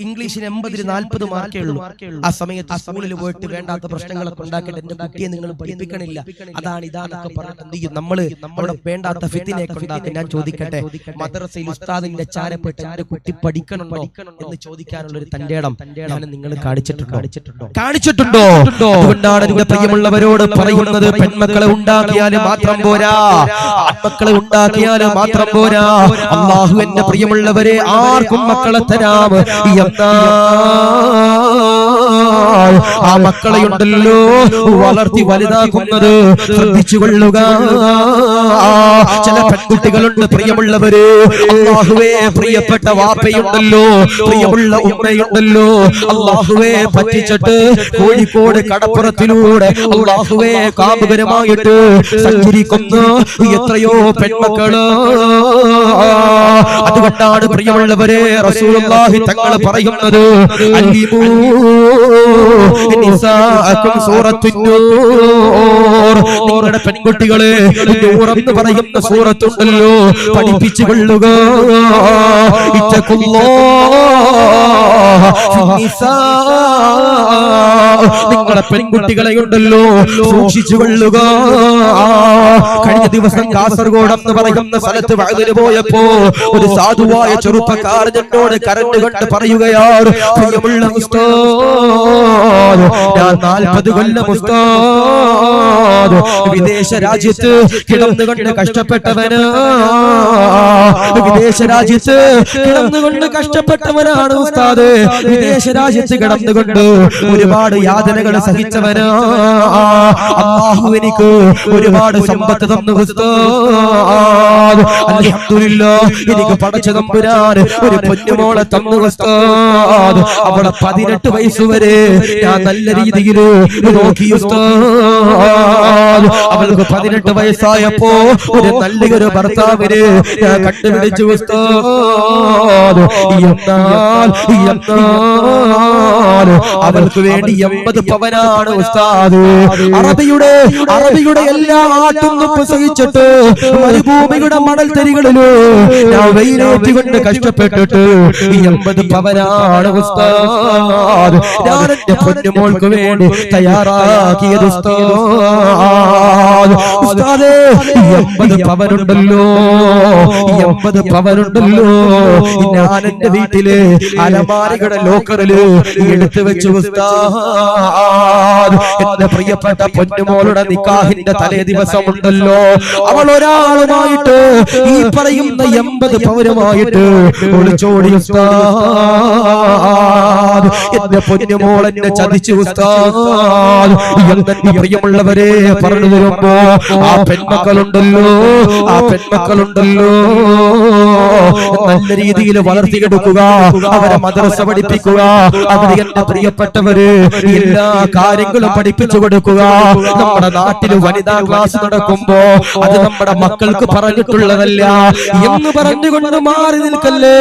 ഇംഗ്ലീഷിന് 80-ല് 40 മാർക്കേ ഉള്ളൂ. ആ സമയത്ത് സ്കൂളിൽ പോയിട്ട് വേണ്ടാത്ത പ്രശ്നങ്ങളൊക്കെ ഉണ്ടാക്കിയിട്ട് എന്റെ കുട്ടിയെ നിങ്ങൾ പഠിപ്പിക്കണില്ല, അതാണ് ഇതാന്നൊക്കെ പറഞ്ഞിട്ട് നമ്മള് അവിടെ വേണ്ടാത്ത ഫിത്തിനെയൊക്കെ ഉണ്ടാക്കി. ഞാൻ ചോദിക്കട്ടെ, മദ്രസയിൽ ഉസ്താദിന്റെ ചാരപ്പെട്ട് എന്റെ കുട്ടി പഠിക്കണുണ്ടോ എന്ന് ചോദിക്കാനുള്ള ഒരു തന്റെ ഇടം ഞാൻ നിങ്ങൾ കാണിച്ചിട്ടുണ്ടോ? അതുകൊണ്ടാണ് എന്റെ പ്രിയമുള്ളവരോട് പറയുന്നത്, പെൺമക്കളെ ഉണ്ടാക്കിയാലും മാത്രം പോരാ, ആൺമക്കളെ ഉണ്ടാക്കിയാലും മാത്രം പോരാ. അല്ലാഹു എന്റെ പ്രിയമുള്ളവരെ ആർക്കും മക്കളെ തരാം. ആ മക്കളെ ഉണ്ടല്ലോ വളർത്തി വലുതാക്കുന്നത് ശ്രദ്ധിച്ചുകൊള്ളുക. ചില പെൺകുട്ടികളുണ്ട് പ്രിയമുള്ളവര്, അല്ലാഹുവേ പ്രിയപ്പെട്ട വാപ്പയുണ്ടല്ലോ, പ്രിയമുള്ള ഉമ്മയുണ്ടല്ലോ, അല്ലാഹുവേ പറ്റിച്ചിട്ട് കോഴിക്കോട് കടപ്പുറത്തിലൂടെ അല്ലാഹുവേ കാമുകരമായിട്ട് സഞ്ചരിക്കുന്ന എത്രയോ പെൺമക്കള്. അതുകൊണ്ടാണ് പ്രിയമുള്ളവരെ റസൂലുള്ളാഹി തങ്ങൾ പറയുന്നത്, അല്ലിമൂ നിസാഅകും സൂറത്തുൻ നൂർ. നിങ്ങളുടെ പെൺകുട്ടികളെ നൂർ എന്ന് പറയുന്ന സൂറത്തുണ്ടല്ലോ പഠിപ്പിച്ചു കൊള്ളുക. നിങ്ങളുടെ പെൺകുട്ടികളെ ഉണ്ടല്ലോ സൂക്ഷിച്ചു കൊള്ളുക. കഴിഞ്ഞ ദിവസം കാസർഗോഡ് എന്ന് പറയുന്ന സ്ഥലത്ത് വഅദിന് പോയപ്പോ ഒരു സാധുവായ ചെറുപ്പക്കാരൻ എന്നോട് കരണ്ട് കൊണ്ട് പറയുകയാണ്, പ്രിയമുള്ള ഉസ്താദ്, ഞാൻ 40 കൊല്ലം ഉസ്താദ് വിദേശ രാജ്യത്ത് കിടന്നുകൊണ്ട് കഷ്ടപ്പെട്ടവന്, വിദേശ രാജ്യത്ത് കിടന്നുകൊണ്ട് കഷ്ടപ്പെട്ടവനാണ് ഉസ്താദ്. വിദേശ രാജ്യത്ത് കിടന്നുകൊണ്ട് ഒരുപാട് യാതനകൾ സഹിച്ചവന്. അല്ലാഹു എനിക്ക് ഒരുപാട് സമ്പത്ത് തന്നു ഉസ്താദ്. അൽഹംദുലില്ലാഹ് എനിക്ക് പടച്ച തമ്പുരാൻ ഒരു പൊന്നുമോളെ തന്നു ഉസ്താദ്. അവളെ 18 വയസ്സ് വരെ ഞാൻ നല്ല രീതിയിൽ നോക്കി ഉസ്താദ്. അവൾക്ക് 18 വയസ്സായപ്പോ ഒരു നല്ലൊരു ഭർത്താവിന് ഞാൻ കണ്ടുപിടിച്ചു ഉസ്താദ്. അവൾക്ക് വേണ്ടി 80 പവനാണ് ഉസ്താദ്. അറബിയുടെ എല്ലാ ആട്ടും സഹിച്ചിട്ട് മരുഭൂമിയുടെ മണൽത്തരികളില് ഞാൻ വെയിലേറ്റുകൊണ്ട് കഷ്ടപ്പെട്ടിട്ട് 80 പവനാണ് ഉസ്താദ് ഞാൻ എന്റെ പൊന്നുമോൾക്ക് വേണ്ടി തയ്യാറാക്കിയത് ഉസ്താദ്. ഉസ്താദേ 80 പവനുണ്ടല്ലോ, 80 പവനുണ്ടല്ലോ ഞാൻ എന്റെ വീട്ടില് അലമാരയുടെ ലോക്കറില് എടുത്തു വെച്ചു ഉസ്താദ്. എന്റെ പ്രിയപ്പെട്ട പൊന്നുമോളുടെ നിക്കാഹിന്റെ തലേ ദിവസം ഉണ്ടല്ലോ, അവൾ ഒരാളുമായിട്ട് ഈ പറയുന്ന 80 പവനുമായിട്ട് ഒളിച്ചോടി ഉസ്താദ്. എന്റെ പൊന്നുമോൾ എന്നെ ചതിച്ചു ഉസ്താദ്. എന്റെ പ്രിയമുള്ളവരെ പറഞ്ഞു തരുമ്പോ ആ പെൺമക്കളുണ്ടല്ലോ നല്ല രീതിയിൽ വളർത്തിയെടുക്കുക, അവരെ മദ്രസ പഠിപ്പിക്കുക, അവരെ എന്റെ പ്രിയപ്പെട്ടവര് എല്ലാ കാര്യങ്ങളും പഠിപ്പിച്ചു കൊടുക്കുക. നമ്മുടെ നാട്ടിൽ വനിതാ ക്ലാസ് നടക്കുമ്പോ അത് നമ്മുടെ മക്കൾക്ക് പറഞ്ഞിട്ടുള്ളതല്ല എന്ന് പറഞ്ഞുകൊണ്ട് മാറി നിൽക്കല്ലേ,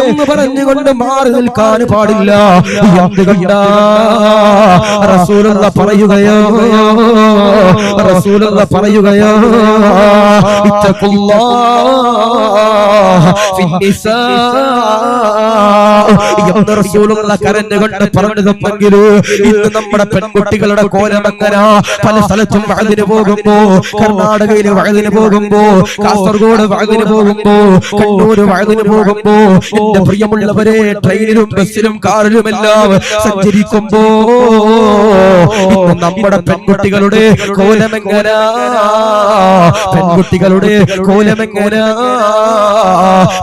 എന്ന് പറഞ്ഞുകൊണ്ട് മാറി നിൽക്കാൻ പാടില്ല. എന്തുകൊണ്ടാ റസൂലുള്ള പറയുകയോ കരഞ്ഞുകൊണ്ട് പറഞ്ഞതെങ്കിലും ഇന്ന് നമ്മുടെ പെൺകുട്ടികളുടെ കോലമങ്ങന. പല സ്ഥലത്തും വഅദിന് പോകുമ്പോ, കർണാടകയിൽ വഅദിന് പോകുമ്പോ, കാസർഗോഡ് വഅദിന് പോകുമ്പോ, കണ്ണൂർ വഅദിന് പോകുമ്പോ, എന്റെ പ്രിയമുള്ളവരെ ട്രെയിനിലും ബസ്സിലും കാറിലുമെല്ലാം സഞ്ചരിക്കുമ്പോ ഇന്ന് നമ്മുടെ പെൺകുട്ടികളുടെ കോലമെങ്ങന,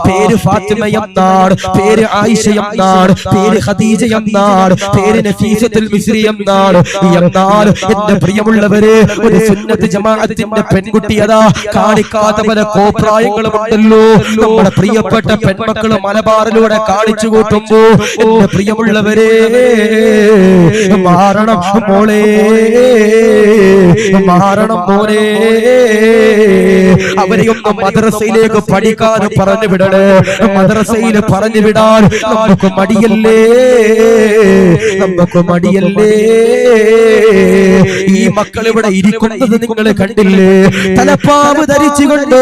പേര് ഫാത്തിമ എന്നാണ്, പേര് ആയിഷ ആയിഷ എന്നാണ്, പേര് ഖദീജ എന്നാണ്, പേര് നഫീസത്തുൽ മിസ്രി എന്നാണ്. എന്നാൽ എന്റെ പ്രിയമുള്ളവരെ, ഒരു സുന്നത്ത് ജമാഅത്തിന്റെ പെൺകുട്ടി അതാ കാണിക്കാത്ത പല കോപ്രായങ്ങളും ഉണ്ടല്ലോ. നമ്മുടെ പ്രിയപ്പെട്ട പെൺമക്കള് മലബാറിലൂടെ കാണിച്ചു കൂട്ടുമ്പോ എന്റെ പ്രിയമുള്ളവരെ മാറണം മോളെ, മാറണം മോനെ. അവരെയൊന്നും മദ്രസയിലേക്ക് പഠിക്കാൻ പറഞ്ഞു വിടണേ. മദ്രസയിൽ പറഞ്ഞു വിടാൻ നമുക്ക് മടിയല്ലേ, നമുക്ക് മടിയല്ലേ. ഈ മക്കൾ ഇവിടെ ഇരിക്കുന്നത് നിങ്ങൾ കണ്ടില്ലേ? തലപ്പാവ് ധരിച്ചുകൊണ്ട്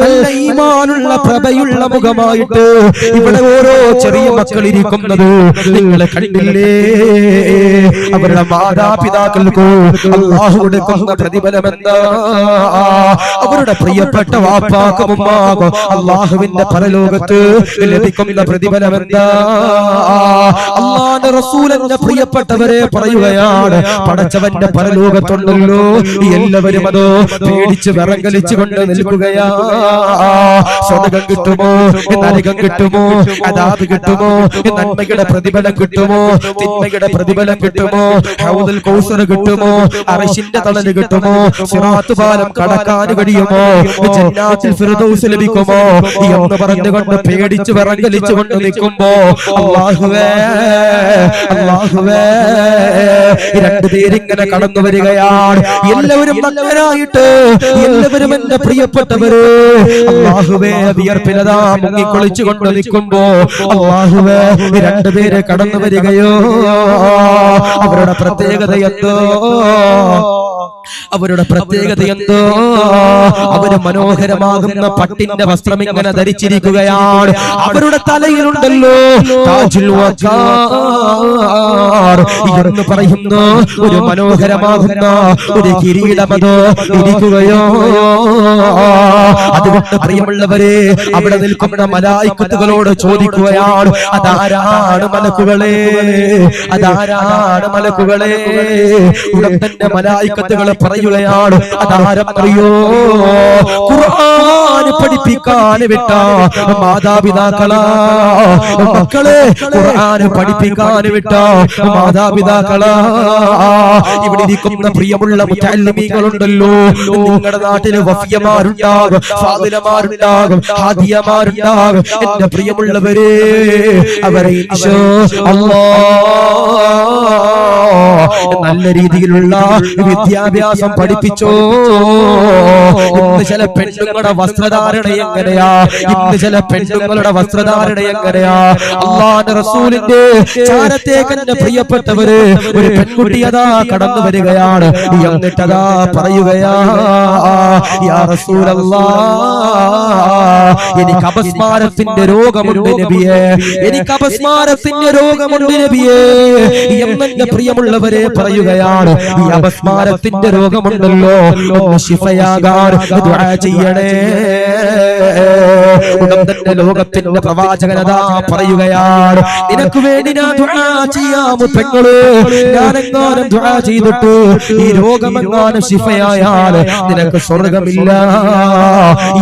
നല്ല ഈമാനുള്ള പ്രഭയുള്ള മുഖമായിട്ട് ഇവിടെ ഓരോ ചെറിയ മക്കൾ ഇരിക്കുന്നത് നിങ്ങൾ കണ്ടില്ലേ? അവരുടെ മാതാപിതാക്കൾക്ക് അല്ലാഹു കൊടുക്കുന്ന പ്രതിഫലം എന്താ? അവരുടെ പ്രിയപ്പെട്ട വാപ്പാക്കും ഉമ്മാക്കും അല്ലാഹുവിന്റെ പരലോകത്ത് ലഭിക്കുന്ന പ്രതിഫലം എന്താ? അല്ലാഹുവിന്റെ റസൂലിന്റെ പ്രിയപ്പെട്ടവരെ പറയുകയാണ്, പടച്ചവന്റെ പരലോകത്തുണ്ടല്ലോ എല്ലാവരും അതോ പേടിച്ച് വിറങ്ങലിച്ചു കൊണ്ട് നിൽക്കുകയാ. സ്വർഗ്ഗം കിട്ടുമോ, നരകം കിട്ടുമോ, അദാബ് കിട്ടുമോ, നന്മയുടെ പ്രതിഫലം കിട്ടുമോ, തിന്മയുടെ പ്രതിഫലം കിട്ടുമോ, ഹൗദുൽ കൗസർ കിട്ടുമോ, അർശിന്റെ തണല് കിട്ടുമോ, സിറാത്ത് പാലം കടക്കാൻ കഴിയുമോ, ജന്നാത്തുൽ ഫിർദൗസ് ലഭിക്കുമോ എന്ന് പറഞ്ഞുകൊണ്ട് പേടിച്ച് വിറങ്ങലിച്ചു കൊണ്ട് നിൽക്കുമ്പോ അല്ലാഹുവേ, അല്ലാഹുവേ, രണ്ടുപേരിങ്ങനെ കടന്നു വരികയാണ്. എല്ലാവരും നല്ലവരായിട്ട്, എല്ലാവരും എന്റെ പ്രിയപ്പെട്ടവര് അല്ലാഹുവേ വിയർപ്പിലതാ മുങ്ങിക്കൊളിച്ചു കൊണ്ട് നിൽക്കുമ്പോ അല്ലാഹുവേ രണ്ടുപേരെ കടന്നു വരികയോ. അവരുടെ പ്രത്യേകത എന്തോ, അവരുടെ പ്രത്യേകത എന്തോ, അവര് മനോഹരമാകുന്ന പട്ടിന്റെ വസ്ത്രം ഇങ്ങനെ ധരിച്ചിരിക്കുകയാണ്. അവരുടെ തലയിലുണ്ടല്ലോ താജുൽ വഖാർ എന്ന് പറയുന്ന ഒരു മനോഹരമാകുന്ന ഒരു കിരീടമതോ ഇരിക്കുകയോ. അതുകൊണ്ട് പ്രിയമുള്ളവരെ, അവിടെ നിൽക്കുന്ന മലായിക്കത്തുകളോട് ചോദിക്കുകയാണ്, അതാരാണ് മലക്കുകളെ, അതാരാണ് മലക്കുകളെ? ഉടൻ തന്നെ മലായിക്കത്തുകൾ പറയുകയാണ്, അതാരം അറിയോ? ഖുർആൻ പഠിപ്പിക്കാൻ വിട്ട മാതാപിതാക്കളാ. മക്കളെ ഖുർആൻ പഠിപ്പിക്കാൻ വിട്ട മാതാപിതാക്കളാ. ഇവിടെ ഇരിക്കുന്ന പ്രിയമുള്ള മുതഅല്ലിമീങ്ങളുണ്ടല്ലോ, നിങ്ങളുടെ നാട്ടില് വഫിയമാരുണ്ടാകും, ഫാദിലമാരുണ്ടാകും, ഹാദിയമാരുണ്ടാകും. എന്റെ പ്രിയമുള്ളവരെ, അവരെ ഇൻഷാ അല്ലാഹ് നല്ല രീതിയിലുള്ള വിദ്യാഭ്യാസം പഠിപ്പിച്ചോ. ഇന്ന് ചില പെണ്ണുങ്ങളുടെ വസ്ത്രധാരണ എങ്ങനെയാ, ഇന്ന് ചില പെണ്ണുങ്ങളുടെ വസ്ത്രധാരണ എങ്ങനെയാ? അല്ലാഹുവിന്റെ റസൂലിന്റെ ചാരത്തേക്ക് എന്റെ പ്രിയപ്പെട്ടവര് ഒരു പെൺകുട്ടി അതാ കടന്നു വരികയാണ്. എന്നിട്ടതാ പറയുകയാ, യാ റസൂലല്ലാഹ്, എനിക്ക് അപസ്മാരത്തിന്റെ രോഗമുണ്ട് നബിയേ, എനിക്ക് അപസ്മാരത്തിന്റെ രോഗമുണ്ട് നബിയേ എന്നെ പ്രിയമുള്ളവരെ പറയുകയാണ്. ഈ അപസ്മാരത്തിന്റെ രോഗമുണ്ടല്ലോ, ഒന്ന് ശിഫയാകാൻ ദുആ ചെയ്യണേ. ഉടൻ തന്നെ ലോകത്തിന്റെ പ്രവാചകനതാ പറയുകയാണ്, നിനക്ക് വേണ്ടി ഞാൻ ദുആ ചെയ്യാമോ പെങ്ങളെ? ഞാൻ എങ്ങാനും ദുആ ചെയ്തിട്ട് ഈ രോഗമെങ്ങാനും ശിഫയായാൽ നിനക്ക് സ്വർഗമില്ല.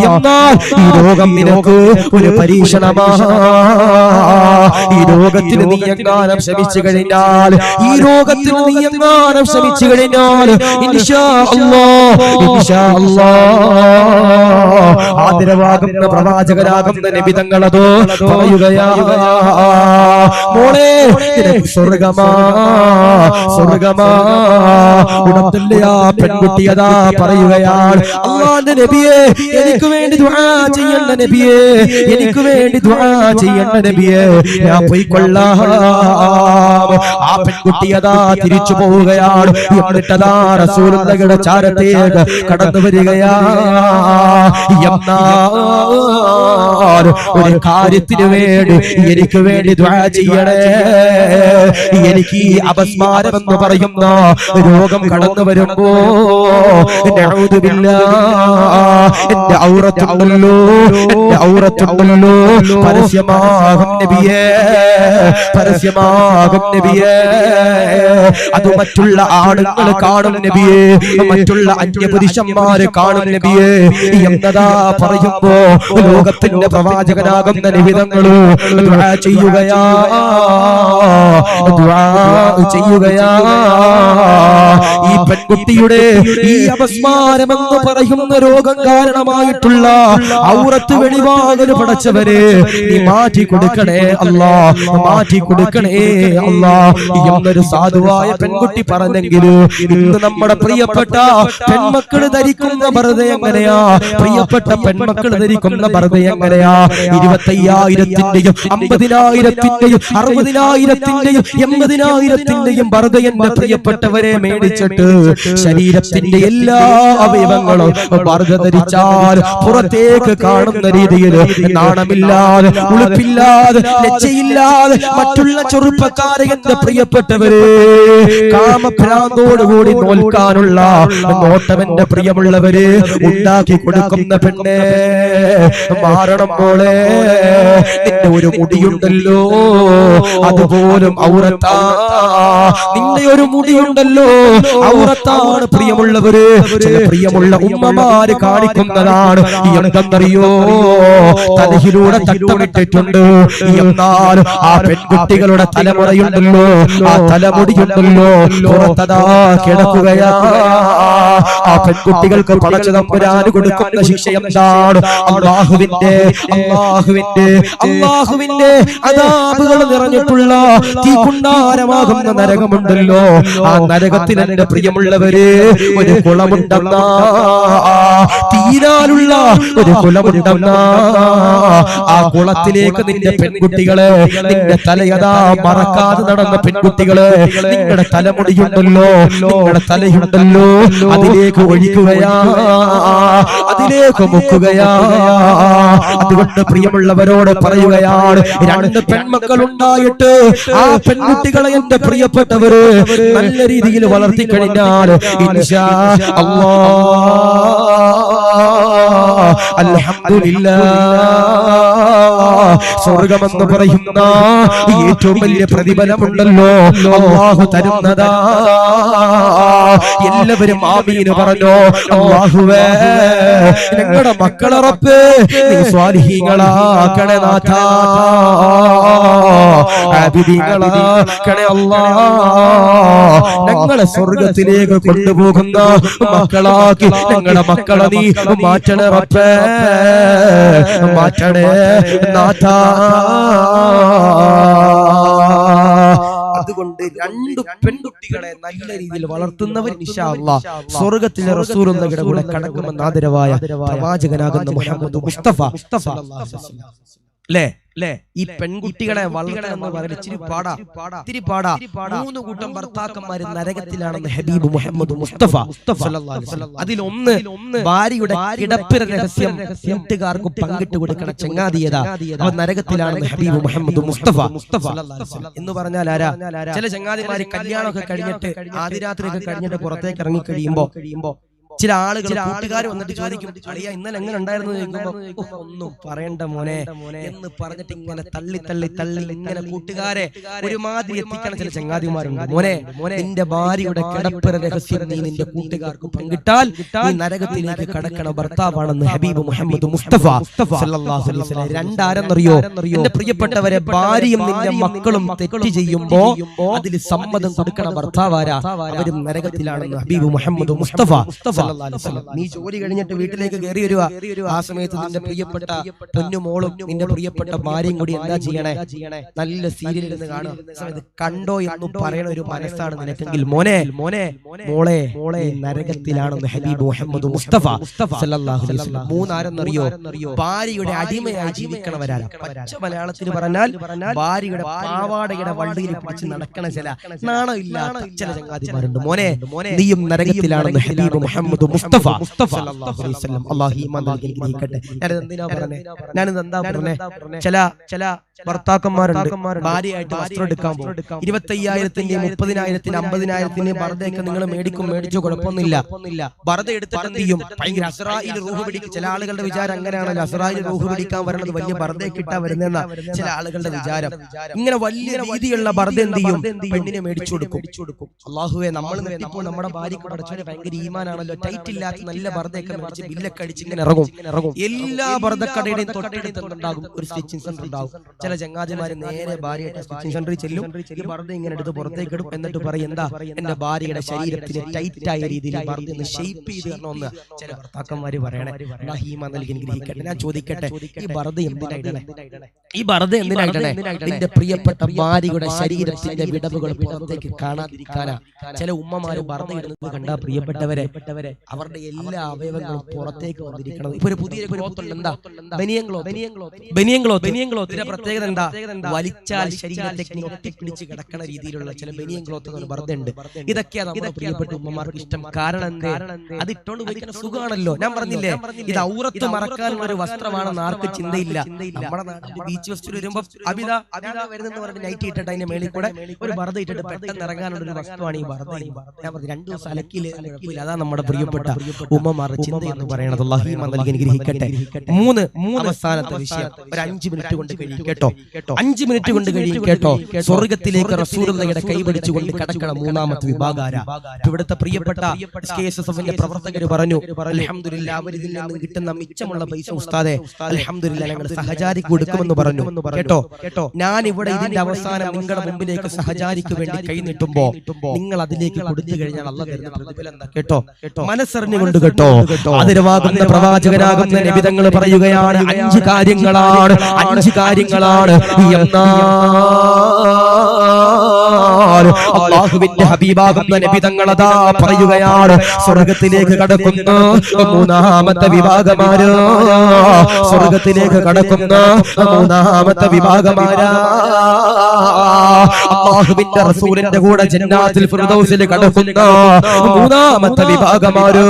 എന്നാൽ ഈ രോഗം നിനക്ക് ഒരു പരീക്ഷണമാ. ഈ രോഗത്തിന് നീ എങ്ങാനും ശ്രമിച്ചു കഴിഞ്ഞാൽ, ഈ രോഗത്തിന് നീ എങ്ങാനും ശ്രമിച്ചു കഴിഞ്ഞാൽ ഇൻഷാ അല്ലാഹ്, ഇൻഷാ അല്ലാഹ് ആദരവാകുന്ന പ്രവാചകരാകുന്ന നബി തങ്ങളതോ പറയുകയാ, മോളെ നിനക്ക് സ്വർഗമാ, സ്വർഗമാ. ഉടനെ ആ പെൺകുട്ടി അതാ പറയുകയാണ്, അല്ലാഹുവിന്റെ നബിയേ എനിക്ക് വേണ്ടി ദുആ ചെയ്യണ്ട നബിയേ, എനിക്ക് വേണ്ടി ദുആ ചെയ്യണ്ട നബിയേ, ഞാൻ പോയിക്കൊള്ളാം. ആ പെൺകുട്ടി അതാ തിരിച്ചു പോവുകയാണ്. എന്നിട്ടതാ റസൂലുള്ളാഹിയുടെ ചാരത്തേക്ക് കടന്നു വരികയാ. ഒരു കാര്യത്തിന് വേണ്ടി എനിക്ക് വേണ്ടി ദുആ ചെയ്യണേ. എനിക്ക് ഈ അപസ്മാരം എന്ന് പറയുന്ന രോഗം കടന്നു വരുമ്പോ നഊദു ബില്ലാഹ് എന്റെ ഔറത്തുണ്ടല്ലോ, എന്റെ ഔറത്തുണ്ടല്ലോ പരസ്യമാകും നബിയേ, പരസ്യമാകും നബിയേ. അത് മറ്റുള്ള ആളുകൾ കാണും നബിയെ, മറ്റുള്ള അന്യപുരുഷന്മാര് കാണും നബിയെ എന്നതാ പറയുമ്പോ ലോകത്തിന്റെ പ്രവാചകനാകുന്ന നിബിധങ്ങള് ദുആ ചെയ്യുകയാ, ദുആ ചെയ്യുകയാ. ഈ പെൺകുട്ടിയുടെ ഈ അപസ്മാരമെന്ന് പറയുന്ന രോഗം കാരണമായിട്ടുള്ള ഔറത്ത് വെളിവാകൽ പടച്ചവരെ നീ മാറ്റി കൊടുക്കണേ അല്ലാ, മാറ്റി കൊടുക്കണേ അല്ലാ എന്നൊരു സാധുവായ പെൺകുട്ടി പറഞ്ഞെങ്കിൽ ഇന്ന് നമ്മുടെ പ്രിയപ്പെട്ട പെൺമക്കൾ ധരിക്കുന്ന പർദ്ദ എങ്ങനെയാ, പ്രിയപ്പെട്ട പെൺമക്കൾ ധരിക്കുന്ന പർദ്ദ എങ്ങനെയാ? 25,000-ന്റെയും 50,000-ന്റെയും 60,000-ന്റെയും 80,000-ന്റെയും പർദ്ദ എന്റെ പ്രിയപ്പെട്ടവരെ മേടിച്ചിട്ട് ശരീരത്തിന്റെ എല്ലാ അവയവങ്ങളും പർദ്ദ ധരിച്ചാൽ പുറത്തേക്ക് കാണുന്ന രീതിയിൽ നാണമില്ലാതെ, ഉളുപ്പില്ലാതെ, ലജ്ജയില്ലാതെ മറ്റുള്ള ചെറുപ്പക്കാരെ എന്റെ പ്രിയപ്പെട്ടവരെ കാമഭ്രാന്തോടുകൂടി നോൽക്കാനുള്ള നോട്ടവന്റെ പ്രിയമുള്ളവരെ ഉണ്ടാക്കി കൊടുക്കുന്ന പെണ്ണെ മാറണം മോളെ. നിന്റെ ഒരു മുടിയുണ്ടല്ലോ അതുപോലും ഔറത്താ, നിന്റെ ഒരു മുടിയുണ്ടല്ലോ ഔറത്താണ് പ്രിയമുള്ളവര്. ചില പ്രിയമുള്ള ഉമ്മമാര് കാണിക്കുന്നതാണ് എന്തെന്നറിയോ, തലയിലൂടെ തട്ടമിട്ടിട്ടുണ്ട്. എന്നാൽ ആ പെൺകുട്ടികളുടെ തലമുറയുണ്ടല്ലോ, ആ തലമുടിയുണ്ടല്ലോ പുറത്തതാ കിടക്കുകയാ. ആ പെൺകുട്ടികൾക്ക് പടച്ച തമ്പുരാൻ കൊടുക്കുന്ന ശിക്ഷ എന്താണ്? അല്ലാഹുവിന്റെ അദാബുകൾ നിറഞ്ഞിട്ടുള്ള തീക്കുണ്ടാരമാകുന്ന നരകമുണ്ടല്ലോ, ആ നരകത്തിൽ എന്റെ പ്രിയമുള്ളവര് ഒരു കുളമുണ്ടെന്ന, തീരാനുള്ള ഒരു കുളമുണ്ടെന്ന, ആ കുളത്തിലേക്ക് നിന്റെ പെൺകുട്ടികളെ, നിന്റെ തലയതാ മറക്കാതെ നടന്ന പെൺകുട്ടികളെ, നിങ്ങളുടെ തലമുടിയുണ്ടല്ലോ, നിങ്ങളുടെ തലയുണ്ടല്ലോ അതിലേക്ക് ഒഴിക്കുകയാ, അതിലേക്ക് മുക്കുകയാ. അതുകൊണ്ട് പ്രിയമുള്ളവരോട് പറയുകയാണ്, രണ്ട് പെൺമക്കൾ ഉണ്ടായിട്ട് ആ പെൺകുട്ടികളെ എന്റെ പ്രിയപ്പെട്ടവര് നല്ല രീതിയിൽ വളർത്തി കഴിഞ്ഞാൽ ഇൻഷാ അല്ലാഹ് അൽഹംദുലില്ലാഹ് സ്വർഗ്ഗമെന്ന് പറയുന്ന ഏറ്റവും വലിയ പ്രതിഫലമുണ്ടല്ലോ അല്ലാഹു തരുന്നതാ. എല്ലാവരും ആമീൻ പറഞ്ഞോ. അല്ലാഹുവേ ഞങ്ങളുടെ മക്കളെ റബ്ബേ നീ സ്വാലിഹീങ്ങളാക്കണേ നാഥാ, ആബിദീങ്ങളാക്കണേ അല്ലാഹ്. ഞങ്ങളെ സ്വർഗ്ഗത്തിലേക്ക് കൊണ്ടുപോകുന്ന മക്കളാക്കി ഞങ്ങളുടെ മക്കളെ നീ മാറ്റണേ റബ്ബേ, മാറ്റണേ നാഥാ. അതുകൊണ്ട് രണ്ട് പെൺകുട്ടികളെ നല്ല രീതിയിൽ വളർത്തുന്നവർ ഇൻഷാ അല്ലാഹ് സ്വർഗ്ഗത്തിലെ റസൂലുള്ളാഹിയുടെ കൂടെ കടക്കുമെന്ന് ആദരവായ പ്രവാചകനാകുന്ന മുഹമ്മദ് മുസ്തഫ സല്ലല്ലാഹു അലൈഹി വസല്ലം. ല്ലേ ഈ പെൺകുട്ടികളെ വളർത്തണമെന്ന് പറഞ്ഞ ഇത്തിരി പാടാ. 3 കൂട്ടം ഭർത്താക്കന്മാര് നരകത്തിലാണെന്ന് ഹബീബ് മുഹമ്മദ് മുസ്തഫ സല്ലല്ലാഹു അലൈഹി വസല്ലം. അതിലൊന്ന് ഭാര്യയുടെ കിടപ്പിറ രഹസ്യം വീട്ടുകാർക്ക് പങ്കിട്ട് കൊടുക്കണ ചങ്ങാതിയത, അവൻ നരകത്തിലാണെന്ന് ഹബീബ് മുഹമ്മദ് മുസ്തഫ സല്ലല്ലാഹു അലൈഹി വസല്ലം. എന്ന് പറഞ്ഞാൽ ആരാ? ചില ചങ്ങാതിമാര് കല്യാണമൊക്കെ കഴിഞ്ഞിട്ട് ആദിരാത്രിയൊക്കെ കഴിഞ്ഞിട്ട് പുറത്തേക്ക് ഇറങ്ങി കഴിയുമ്പോ ചില ആളുകൾ കൂട്ടുകാർ വന്നിട്ട് ചോദിക്കും, അളിയ ഇന്നലെ എങ്ങനെ ഉണ്ടായിരുന്നു ചോദിക്കുമ്പോ ഒന്നും പറയണ്ട മോനെ എന്ന് പറഞ്ഞിട്ട് ഇങ്ങനെ തള്ളി ഇങ്ങനെ കൂട്ടുകാരെ ഒരുമാതിരി എത്തിക്കണ ചില ചങ്ങാതിമാരുണ്ട്. മോനെ നിന്റെ ഭാര്യയുടെ കിടപ്പിറ രഹസ്യം നീ നിന്റെ കൂട്ടുകാർക്ക് പങ്കിട്ടാൽ നീ നരകത്തിലേക്ക് കടക്കണ ഭർത്താവാണെന്ന് ഹബീബ് മുഹമ്മദ് മുസ്തഫ സല്ലല്ലാഹു അലൈഹി വസല്ലം. രണ്ടാരെന്നറിയോ എന്റെ പ്രിയപ്പെട്ടവരെ? ഭാര്യയും നിന്റെ മക്കളും തെറ്റ് ചെയ്യുമ്പോ അതിൽ സമ്മതം കൊടുക്കണ ഭർത്താവാരാ, അവരും നരകത്തിലാണെന്ന് ഹബീബ് മുഹമ്മദ് മുസ്തഫ. നീ ജോലി കഴിഞ്ഞിട്ട് വീട്ടിലേക്ക് കയറി വരുക, ആ സമയത്ത് നിന്റെ പ്രിയപ്പെട്ട പൊന്നുമോളും നിന്റെ പ്രിയപ്പെട്ട ഭാര്യയും കൂടി എന്താ ചെയ്യണേ? നല്ല സീരിയലിൽ നിന്ന് കാണുക. കണ്ടോ എന്ന് പറയണ ഒരു മനസ്സാണ് നിനക്കെങ്കിൽ മോനെ മോളെ നരകത്തിലാണെന്ന് ഹബീബ് മുഹമ്മദ് മുസ്തഫ സല്ലല്ലാഹു അലൈഹി വസല്ലം. മൂന്നാരെന്നറിയോ? ഭാര്യയുടെ അടിമയായി ജീവിക്കണവരാണ്. പച്ച മലയാളത്തിൽ പറഞ്ഞാൽ ഭാര്യയുടെ പാവാടയുടെ വള്ളിയിൽ പിടിച്ച് നടക്കണ ചില നാണം ഇല്ലാത്ത ചില ചങ്ങാതിമാരുണ്ട്. മോനെ നീയും നരകത്തിലാണെന്ന് ഹബീബ് മുഹമ്മദ് മുസ്തഫ സല്ലല്ലാഹു അലൈഹി വസല്ലം. അല്ലാഹു ഈമാൻ നൽകി അനുഗ്രഹിക്കട്ടെ. ഞാനിത് എന്താ പറഞ്ഞേ? ചില ഭർത്താക്കന്മാരുണ്ട്, ഭാര്യയായിട്ട് വസ്ത്രം എടുക്കാൻ പോകും. 25,000-ന്റെയും 30,000-ന്റെയും 50,000-ന്റെയും ബർദയൊക്കെ നിങ്ങൾ മേടിച്ചോ, കുഴപ്പമൊന്നുമില്ല. ബർദ എടുത്തിട്ട് എന്ത് ചെയ്യും? ഭയങ്കര അസ്റായിൽ റൂഹ് പിടിക്കും. ചില ആളുകളുടെ വിചാരം അങ്ങനെയാണല്ലോ, അസ്റായിൽ റൂഹ് പിടിക്കാൻ വരുന്നത് വലിയ ബർദയൊക്കെ ഇട്ടാ വരുന്ന ചില ആളുകളുടെ വിചാരം. ഇങ്ങനെ വലിയ രീതിയുള്ള ബർദ എന്ത് ചെയ്യും? പെണ്ണിനെ മേടിച്ചു കൊടുക്കും. അള്ളാഹുവേ, നമ്മൾ എത്തിപ്പോൾ നമ്മുടെ ഭാര്യക്ക് പഠിച്ചവരെ ഭയങ്കര ഈമാനാണല്ലോ, ടൈറ്റ് ഇല്ലാത്ത നല്ല ബർദയൊക്കെ മേടിച്ച് ബില്ലൊക്കെ അടിച്ച് ഇങ്ങനെ ഇറങ്ങും. എല്ലാ ബർദക്കടയുടെയും തൊട്ടടുത്തുണ്ടാകും ഒരു സ്റ്റിച്ചിങ് സെന്റർ ഉണ്ടാകും. ചില ചങ്ങാതിമാര് നേരെ ഭാര്യയുടെ സ്റ്റിച്ചിങ് സെന്ററിൽ ചെല്ലും, ഈ ബർദ ഇങ്ങനെ എടുത്ത് പുറത്തേക്ക് ഇടും. എന്നിട്ട് പറയും, എന്താ എന്റെ ഭാര്യയുടെ ശരീരത്തിന് ടൈറ്റ് ആയ രീതിയിൽ ബർദ ഒന്ന് ഷേപ്പ് ചെയ്ത് തരണമെന്ന് ചില ഭർത്താക്കന്മാര് പറയണേ. നൽകി ഗ്രഹിക്കട്ടെ. ഞാൻ ചോദിക്കട്ടെ, ഈ ബർദ എന്തിനായിടണേ? ഈ ബർദ എന്തിനായിടണേ? നിന്റെ പ്രിയപ്പെട്ട ഭാര്യയുടെ ശരീരത്തിന്റെ വിടവുകൾ പുറത്തേക്ക് കാണാതിരിക്കാനാ. ചില ഉമ്മമാര് ബർദ ഇടുന്നത് കണ്ടാ പ്രിയപ്പെട്ടവരെ അവരുടെ എല്ലാ അവയവങ്ങളും പുറത്തേക്ക് വന്നിരിക്കണം. ഇപ്പൊ ഒരു പുതിയ ക്ലോത്ത് ഉണ്ട്, എന്താ? ബനിയൻ ക്ലോത്തിന്റെ പ്രത്യേകത എന്താ? വലിച്ചാൽ ശരീരത്തെ ഒട്ടിപ്പിടിച്ച് കിടക്കുന്ന രീതിയിലുള്ള ചില ബനിയൻ ക്ലോത്ത് ബർദ ഉണ്ട്. ഇതൊക്കെയാ നമ്മുടെ പ്രിയപ്പെട്ട ഉമ്മമാർക്ക് ഇഷ്ടം. കാരണം എന്തേ? അത് ഇട്ടോണ്ട് പോയിക്കുന്ന സുഖമാണല്ലോ. ഞാൻ പറഞ്ഞില്ലേ, ഇത് ഔറത്ത് മറക്കാനുള്ള ഒരു വസ്ത്രമാണെന്ന് ആർക്ക് ചിന്തയില്ല. നമ്മുടെ നാട്ടിൽ ബീച്ച് ഫെസ്റ്റിൽ വരുമ്പോ അബിത വരുന്നെന്ന് പറഞ്ഞ് നൈറ്റ് ഇട്ടിട്ട് അതിന്റെ മേളിൽ കൂടെ ഒരു ബർദ ഇട്ടിട്ട് പെട്ടെന്ന് ഇറങ്ങാനുള്ള ഒരു വസ്തുവാണ് ഈ ബർദ. ഞാൻ പറഞ്ഞു 2 ദിവസം അലക്കിയില്ല. അതാ നമ്മുടെ പ്രിയപ്പെട്ട ഉമ്മമാരുടെ ചിന്ത എന്ന് പറയുന്നത്. അല്ലാഹു ഈമാൻ നൽകി അനുഗ്രഹിക്കട്ടെ. 3 അവസാനത്തെ വിഷയം ഒരു 5 മിനിറ്റ് കൊണ്ട് കഴിയും കേട്ടോ. 5 മിനിറ്റ് കൊണ്ട് കഴിയും കേട്ടോ. സ്വർഗത്തിലേക്ക് റസൂലുള്ളാഹിയുടെ കൈപിടിച്ചുകൊണ്ട് കടക്കണ 3ാമത്തെ വിഭാഗാര. ഇവിടുത്തെ പ്രിയപ്പെട്ട SKSSFന്റെ പ്രവർത്തകർ പറഞ്ഞു, അൽഹംദുലില്ലാ, അവരിൽ നിന്ന് കിട്ടുന്ന മിച്ചമുള്ള പൈസ ഉസ്താദെ അൽഹംദുലില്ലാ ഞങ്ങൾ സഹചാരിക്ക് കൊടുക്കുമെന്ന് പറഞ്ഞു കേട്ടോ. ഞാൻ ഇവിടെ ഇതിന്റെ അവസാനം നിങ്ങളുടെ മുമ്പിലേക്ക് സഹചാരിക്ക് വേണ്ടി കൈ നീട്ടുമ്പോ നിങ്ങൾ അതിലേക്ക് കൊടുത്തു കഴിഞ്ഞാൽ അല്ലാഹു തരുന്ന പ്രതിഫലം എന്താ കേട്ടോ. മനസ്സറിഞ്ഞുകൊണ്ട് കേട്ടോ. ആദരവാകുന്ന പ്രവാചകനാകുന്ന നബി തങ്ങൾ പറയുകയാണ്, 5 കാര്യങ്ങളാണ് അല്ലാഹുവിന്റെ ഹബീബാകുന്ന നബി തങ്ങൾ അതാ പറയുകയാണ്, സ്വർഗത്തിലേക്ക് കടക്കുന്ന 3ാമത്തെ വിഭാഗമാര്, സ്വർഗത്തിലേക്ക് കടക്കുന്ന 3ാമത്തെ വിഭാഗമാരാ അല്ലാഹുവിന്റെ റസൂലിന്റെ കൂടെ ജന്നാത്തുൽ ഫിർദൗസിൽ കടക്കുന്ന 3ാമത്തെ വിഭാഗമാര്.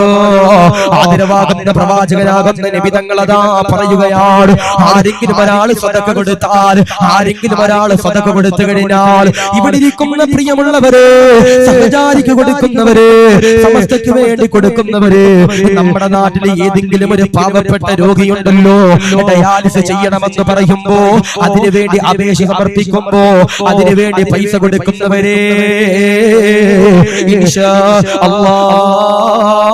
ആദരവാകുന്ന പ്രവാചകനാകുന്ന നബി തങ്ങൾ അതാ പറയുകയാണ്, ആരെങ്കിലും ഒരാൾ സദഖ കൊടുത്തു കഴിഞ്ഞാൽ ഇവിടെ ഇരിക്കുന്ന പ്രിയമുള്ളവരെ, സഹചാരിക്ക് കൊടുക്കുന്നവര്, സമസ്തയ്ക്ക് വേണ്ടി കൊടുക്കുന്നവര്, നമ്മുടെ നാട്ടിൽ ഏതെങ്കിലും ഒരു പാവപ്പെട്ട രോഗിയുണ്ടല്ലോ, ഡയാലിസിസ് ചെയ്യണമെന്ന് പറയുമ്പോ അതിനുവേണ്ടി അപേക്ഷ സമർപ്പിക്കുമ്പോ അതിനുവേണ്ടി പൈസ കൊടുക്കുന്നവരെ, ഇൻഷാ അല്ലാഹ്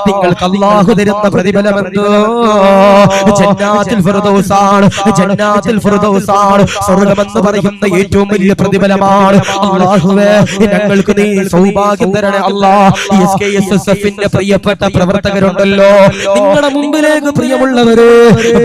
നിങ്ങൾക്ക് അല്ലാഹു തരുന്ന പ്രതിഫലമെന്തോ ജന്നാത്തുൽ ഫിർദൗസാണ്. സ്വർഗ്ഗമെന്ന് പറയുന്ന ഏറ്റവും വലിയ പ്രതിഫലമാണ്. അല്ലാഹുവേ, ഞങ്ങൾക്ക് നീ സൗഭാഗ്യം തരണേ അല്ലാഹ്. SKSSFന്റെ പ്രിയപ്പെട്ട പ്രവർത്തകരുണ്ടല്ലോ, നിങ്ങളുടെ മുമ്പിലേക്ക് പ്രിയമുള്ളവര്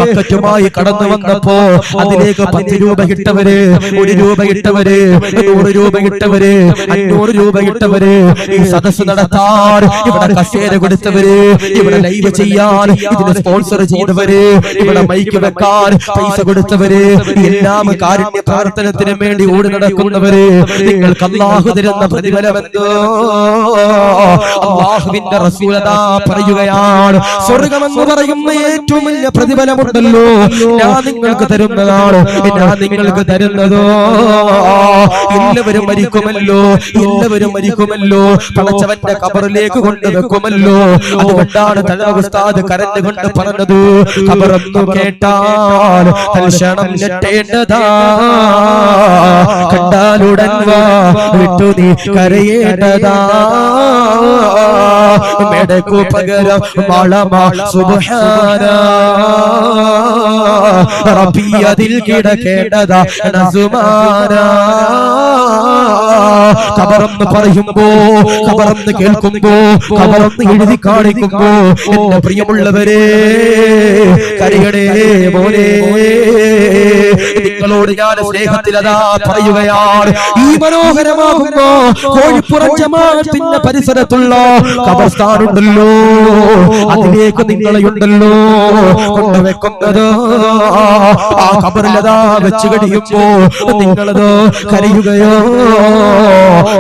ബക്കറ്റുമായി കടന്നു വന്നപ്പോ അതിലേക്ക് 10 രൂപ ഇട്ടവര്, 1 രൂപ ഇട്ടവര്, 100 രൂപ ഇട്ടവര്, 500 രൂപ ഇട്ടവര്, ഈ സദസ്സ് നടത്താൻ ഇവിടെ കസേര കൊടുത്തവര്, ഇവിടെ ലൈവ് ചെയ്യാൻ ഇതിന് സ്പോൺസർ ചെയ്തവര്, ഇവിടെ മൈക്ക് വെക്കാൻ പൈസ കൊടുത്തവര്, എല്ലാം കാരുണ്യ പ്രാർത്ഥനത്തിന് വേണ്ടി ഓടി നടക്കുന്നവര്, നിങ്ങൾക്ക് അല്ലാഹു തരുന്ന പ്രതിഫലമെന്തോ അല്ലാഹുവിന്റെ റസൂൽ അതാ പറയുകയാണ്, സ്വർഗ്ഗമെന്ന് പറയുന്ന ഏറ്റവും വലിയ പ്രതിഫലമുണ്ടല്ലോ ഞാൻ നിങ്ങൾക്ക് തരുന്നതാണ്, ഞാൻ നിങ്ങൾക്ക് തരുന്നതോ. എല്ലാവരും മരിക്കുമല്ലോ, പടച്ചവന്റെ ഖബറിലേക്ക് കൊണ്ടുവെക്കുമല്ലോ. അതുകൊണ്ടാണ് തഴവ ഉസ്താദ് കരഞ്ഞുകൊണ്ട് പറഞ്ഞത്, ഖബറെന്നു കേട്ടാൽ തൽക്ഷണം ഞെട്ടേണ്ടതാ, കണ്ടാലുടൻ വാ വിട്ടു നീ കരയേണ്ടതാ, മെടക്കു പകരം വളമാ സുബ്ഹാനാ റബ്ബി അതിൽ കിടക്കേണ്ടതാ നസുമാനാ. ഖബറെന്ന് പറയുമ്പോ, ഖബറെന്ന് കേൾക്കുമ്പോ, ഖബറെന്ന് എഴുതി കാണിക്കുമ്പോ എന്റെ പ്രിയമുള്ളവരെ കരയണേ മോനെ. നിങ്ങളോട് ഞാൻ സ്നേഹത്തിൽ അതാ പറയുകയാണ്, ഈ മനോഹരമാകുമ്പോ കോഴിപ്പുറം ജമാഅത്തിന്റെ പരിസരത്തുള്ള ഖബർസ്ഥാനുണ്ടല്ലോ, അതിലേക്ക് നിങ്ങളെയുണ്ടല്ലോ കൊണ്ടുവെക്കുന്നത്. ആ ഖബറിലതാ വെച്ച് കഴിയുമ്പോ നിങ്ങളത് കരയുകയോ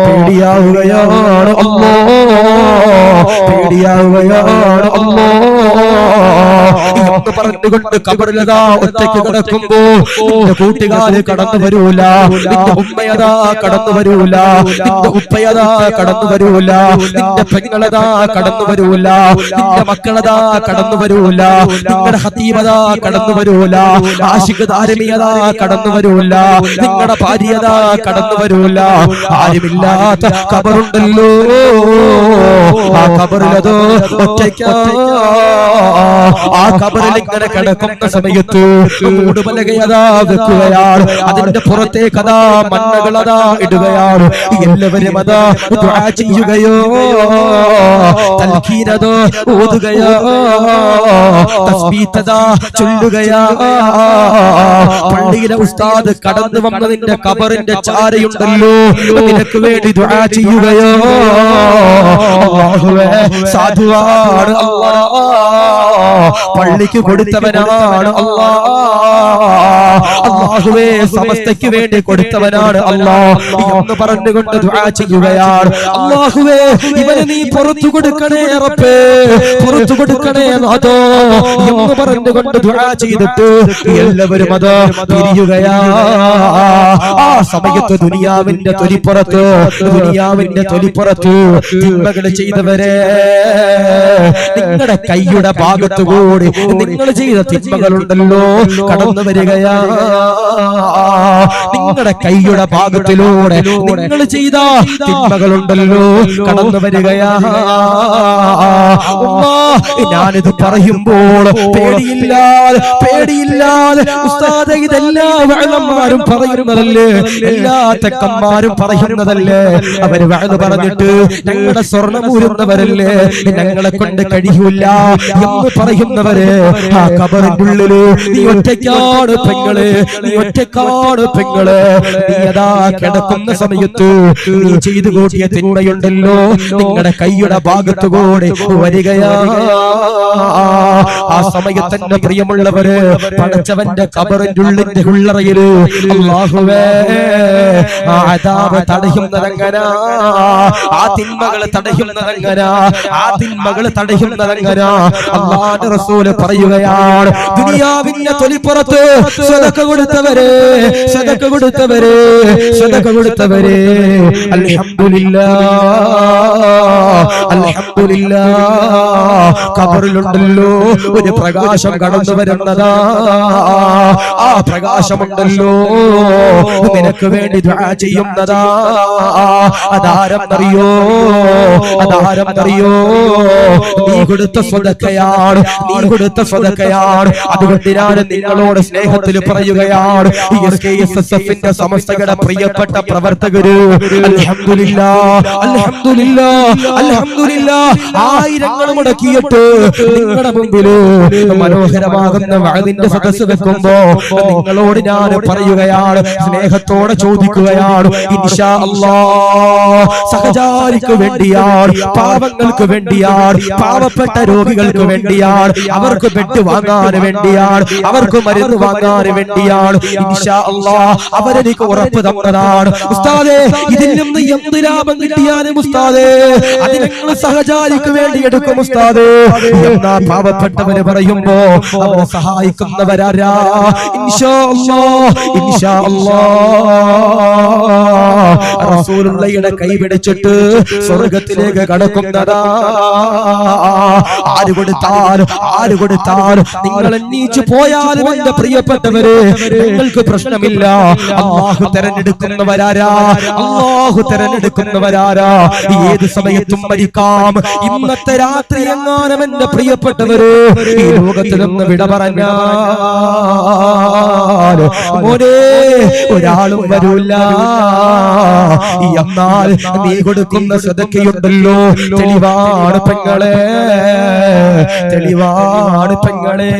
പേടിയാവുകയാണ് അല്ലാഹ്, പേടിയാവുകയാണ് അല്ലാഹ്. എന്ന് പറഞ്ഞുകൊണ്ട് ഖബറിലതാ ഒറ്റയ്ക്ക് കിടക്കുമ്പോ നിന്റെ കൂട്ടുകാര് കടന്നു വരൂല, നിന്റെ ഉമ്മയതാ കടന്നു വരൂല, നിന്റെ ഉപ്പയതാ കടന്നു വരൂല, നിന്റെ പെങ്ങളതാ കടന്നു വരൂല, നിന്റെ മക്കളതാ കടന്നു വരൂല, നിങ്ങളുടെ ഹതീബതാ കടന്നു വരൂല, ആശിഖ് ധാരമിയതാ കടന്നു വരൂല, നിങ്ങളുടെ ഭാര്യതാ കടന്നു വരൂല. ആരുമില്ലാത്ത ഖബറുണ്ടല്ലോ, ആ ഖബറിലതോ ഒറ്റയ്ക്കാ. ആ ഖബറിൽ ഇങ്ങനെ കിടക്കുന്ന സമയത്ത് മൂടുപലകയതാ വെക്കുകയാണ്, അതിന്റെ പുറത്തേക്ക് അതാ മണ്ണുകളതാ ഇടുകയാണ്. എല്ലാവരും അതാ ദുആ ചെയ്യുകയോ തൽഖീനതോ ഓതുകയോ തസ്ബീഹതോ ചൊല്ലുകയോ. പള്ളിയിലെ ഉസ്താദ് കടന്നു വന്നതിന്റെ ഖബറിന്റെ ചാരയുണ്ടല്ലോ, നിനക്ക് വേണ്ടി ദുആ ചെയ്യുകയോ. അല്ലാഹുവേ സാധുവാണ് അല്ലാഹ്, പള്ളിക്ക് കൊടുത്തവനാണ് അല്ലാഹ്, അല്ലാഹുവേ സമസ്തയ്ക്ക് വേണ്ടി കൊടുത്തവനാണ് അല്ലാഹ് എന്ന് പറഞ്ഞുകൊണ്ട് ദുആ ചെയ്യുകയാണ്. അല്ലാഹുവേ ഇവനെ നീ പുറത്തു കൊടുക്കണേ റബ്ബേ, പുറത്തു കൊടുക്കണേ നാഥോ എന്ന് പറഞ്ഞുകൊണ്ട് ദുആ ചെയ്തിട്ട് എല്ലാവരും അത് പിരിയുകയാ. ആ സമയത്ത് ദുനിയാവിന്റെ തൊലിപ്പുറത്ത്, ദുനിയാവിന്റെ തൊലിപ്പുറത്ത് തിന്മകൾ ചെയ്തവരെ നിങ്ങളുടെ കൈയുടെ ഭാഗത്തുകൂടി നിങ്ങൾ ചെയ്ത തിന്മകളുണ്ടല്ലോ കടന്നു വരികയാ. നിങ്ങളുടെ കൈയുടെ ഭാഗത്തിലൂടെ നിങ്ങൾ ചെയ്ത തിന്മകളുണ്ടല്ലോ കടന്നു വരികയാ. ഞാനിത് പറയുമ്പോൾ പേടിയില്ലാതെ ഉസ്താദേ ഇതെല്ലാ വഅലന്മാരും പറയുന്നതല്ലേ, എല്ലാ തെക്കന്മാരും പറയുന്നതല്ലേ, അവര് വഅദ് പറഞ്ഞിട്ട് ഞങ്ങളുടെ സ്വർണ്ണം ഊരുന്നവരല്ലേ, ഞങ്ങളെ കൊണ്ട് കഴിയൂല എന്ന് പറയുന്നവരെ ആ ഖബറിന്റെ ഉള്ളില് നീ ഒറ്റയ്ക്കാണ് പെങ്ങളെ, നീ ഒറ്റയ്ക്കാണ് പെങ്ങളെ. നീ അതാ കിടക്കുന്ന സമയത്ത് നീ ചെയ്തു കൂട്ടിയ തിന്മയുണ്ടല്ലോ നിങ്ങളുടെ കൈയുടെ ഭാഗത്തുകൂടെ വരികയാ. ആ സമയത്ത് എന്റെ പ്രിയമുള്ളവര് പടച്ചവന്റെ ഖബറിന്റെ ഉള്ളിന്റെ ഉള്ളറയില് അല്ലാഹുവേ ആ അദാബ് തടയുന്നതെങ്ങനാ, ആ തിന്മകൾ തടയുന്നതെങ്ങനാ, ആ തിന്മകൾ തടയുന്നതെങ്ങനാ. അല്ലാഹുവിന്റെ റസൂല് പറയുകയാണ്, ദുനിയാവിന്റെ തൊലിപ്പുറത്ത് സദഖ കൊടുത്തവരെ, സദഖ കൊടുത്തവരെ, സദഖ കൊടുത്തവരെ അൽഹംദുലില്ലാഹ്, അൽഹംദുലില്ലാഹ് ഖബറിലുണ്ടല്ലോ ഒരു പ്രകാശം കടന്നു വരുന്നതാ. ആ പ്രകാശമുണ്ടല്ലോ നിനക്ക് വേണ്ടി ദുആ ചെയ്യുന്നതാ. അതാരെന്നറിയോ, അതാരെന്നറിയോ, നീ കൊടുത്ത സ്വതക്കയാണ്, നീ കൊടുത്ത സ്വതക്കയാണ്. അതുകൊണ്ട് ഞാൻ നിങ്ങളോട് സ്നേഹത്തിൽ പറയുകയാണ്, SKSSFന്റെ സമസ്തയുടെ പ്രിയപ്പെട്ട പ്രവർത്തകര് അൽഹംദുലില്ലാഹ്, അൽഹംദുലില്ലാഹ്, അൽഹംദുലില്ലാഹ് ആയിരങ്ങൾ മുടക്കിയിട്ട് നിങ്ങളുടെ മുമ്പില് മനോഹരമാകുന്ന വഅദിന്റെ സദസ്സ് വെക്കുമ്പോ നിങ്ങളോട് ഞാൻ പറയുകയാണ്, സ്നേഹത്തോടെ ചോദിക്കുകയാണ്, ഇൻഷാ അല്ലാഹ് സഹചാരിക്ക് വേണ്ടിയാണ്, പാവങ്ങൾക്ക് വേണ്ടിയാണ്, പാവപ്പെട്ട രോഗികൾക്ക് വേണ്ടിയാണ്, അവർക്ക് ബെഡ് വാങ്ങാൻ വേണ്ടിയാണ്, അവർക്ക് മരുന്ന് വാങ്ങാൻ വേണ്ടിയാണ്. ഇൻഷാ അല്ലാഹ് അവരെനിക്ക് ഉറപ്പ് തന്നതാണ്. ഉസ്താദേ ഇതിൽ നിന്ന് എന്ത് ലാഭം കിട്ടിയാലും ഉസ്താദേ അത് ഞങ്ങൾ സഹചാരിക്ക് വേണ്ടി എടുക്കും ഉസ്താദേ എന്നാ പാവപ്പെട്ടവര് പറയുമ്പോ അവരെ സഹായിക്കുന്നവരാരാ? ഇൻഷാ അല്ലാഹ്, ഇൻഷാ അല്ലാഹ് റസൂലുള്ളാഹിയുടെ കൈ പിടിച്ചിട്ട് സ്വർഗ്ഗത്തിലേക്ക് കടക്കുന്നതാ. ആര് കൊടുത്താലും ആര് കൊടുത്താലും നിങ്ങൾ എണ്ണീച്ചു പോയാലും എന്റെ പ്രിയപ്പെട്ടവരെ നിങ്ങൾക്ക് പ്രശ്നമില്ല. അല്ലാഹു തെരഞ്ഞെടുക്കുന്നവരാരാ? അല്ലാഹു തെരഞ്ഞെടുക്കുന്നവരാരാ? ഏത് സമയത്തും മരിക്കാം. ഇന്നത്തെ രാത്രി എങ്ങാനും എന്റെ പ്രിയപ്പെട്ടവര് ഈ ലോകത്തിൽ നിന്ന് വിട പറഞ്ഞാൽ മോനെ ഒരാളും വരൂല. എന്നാൽ നീ കൊടുക്കുന്ന സദഖയുണ്ടല്ലോ തെളിവാണ് പെങ്ങളെ, തെളിവാണ് പെങ്ങളെ.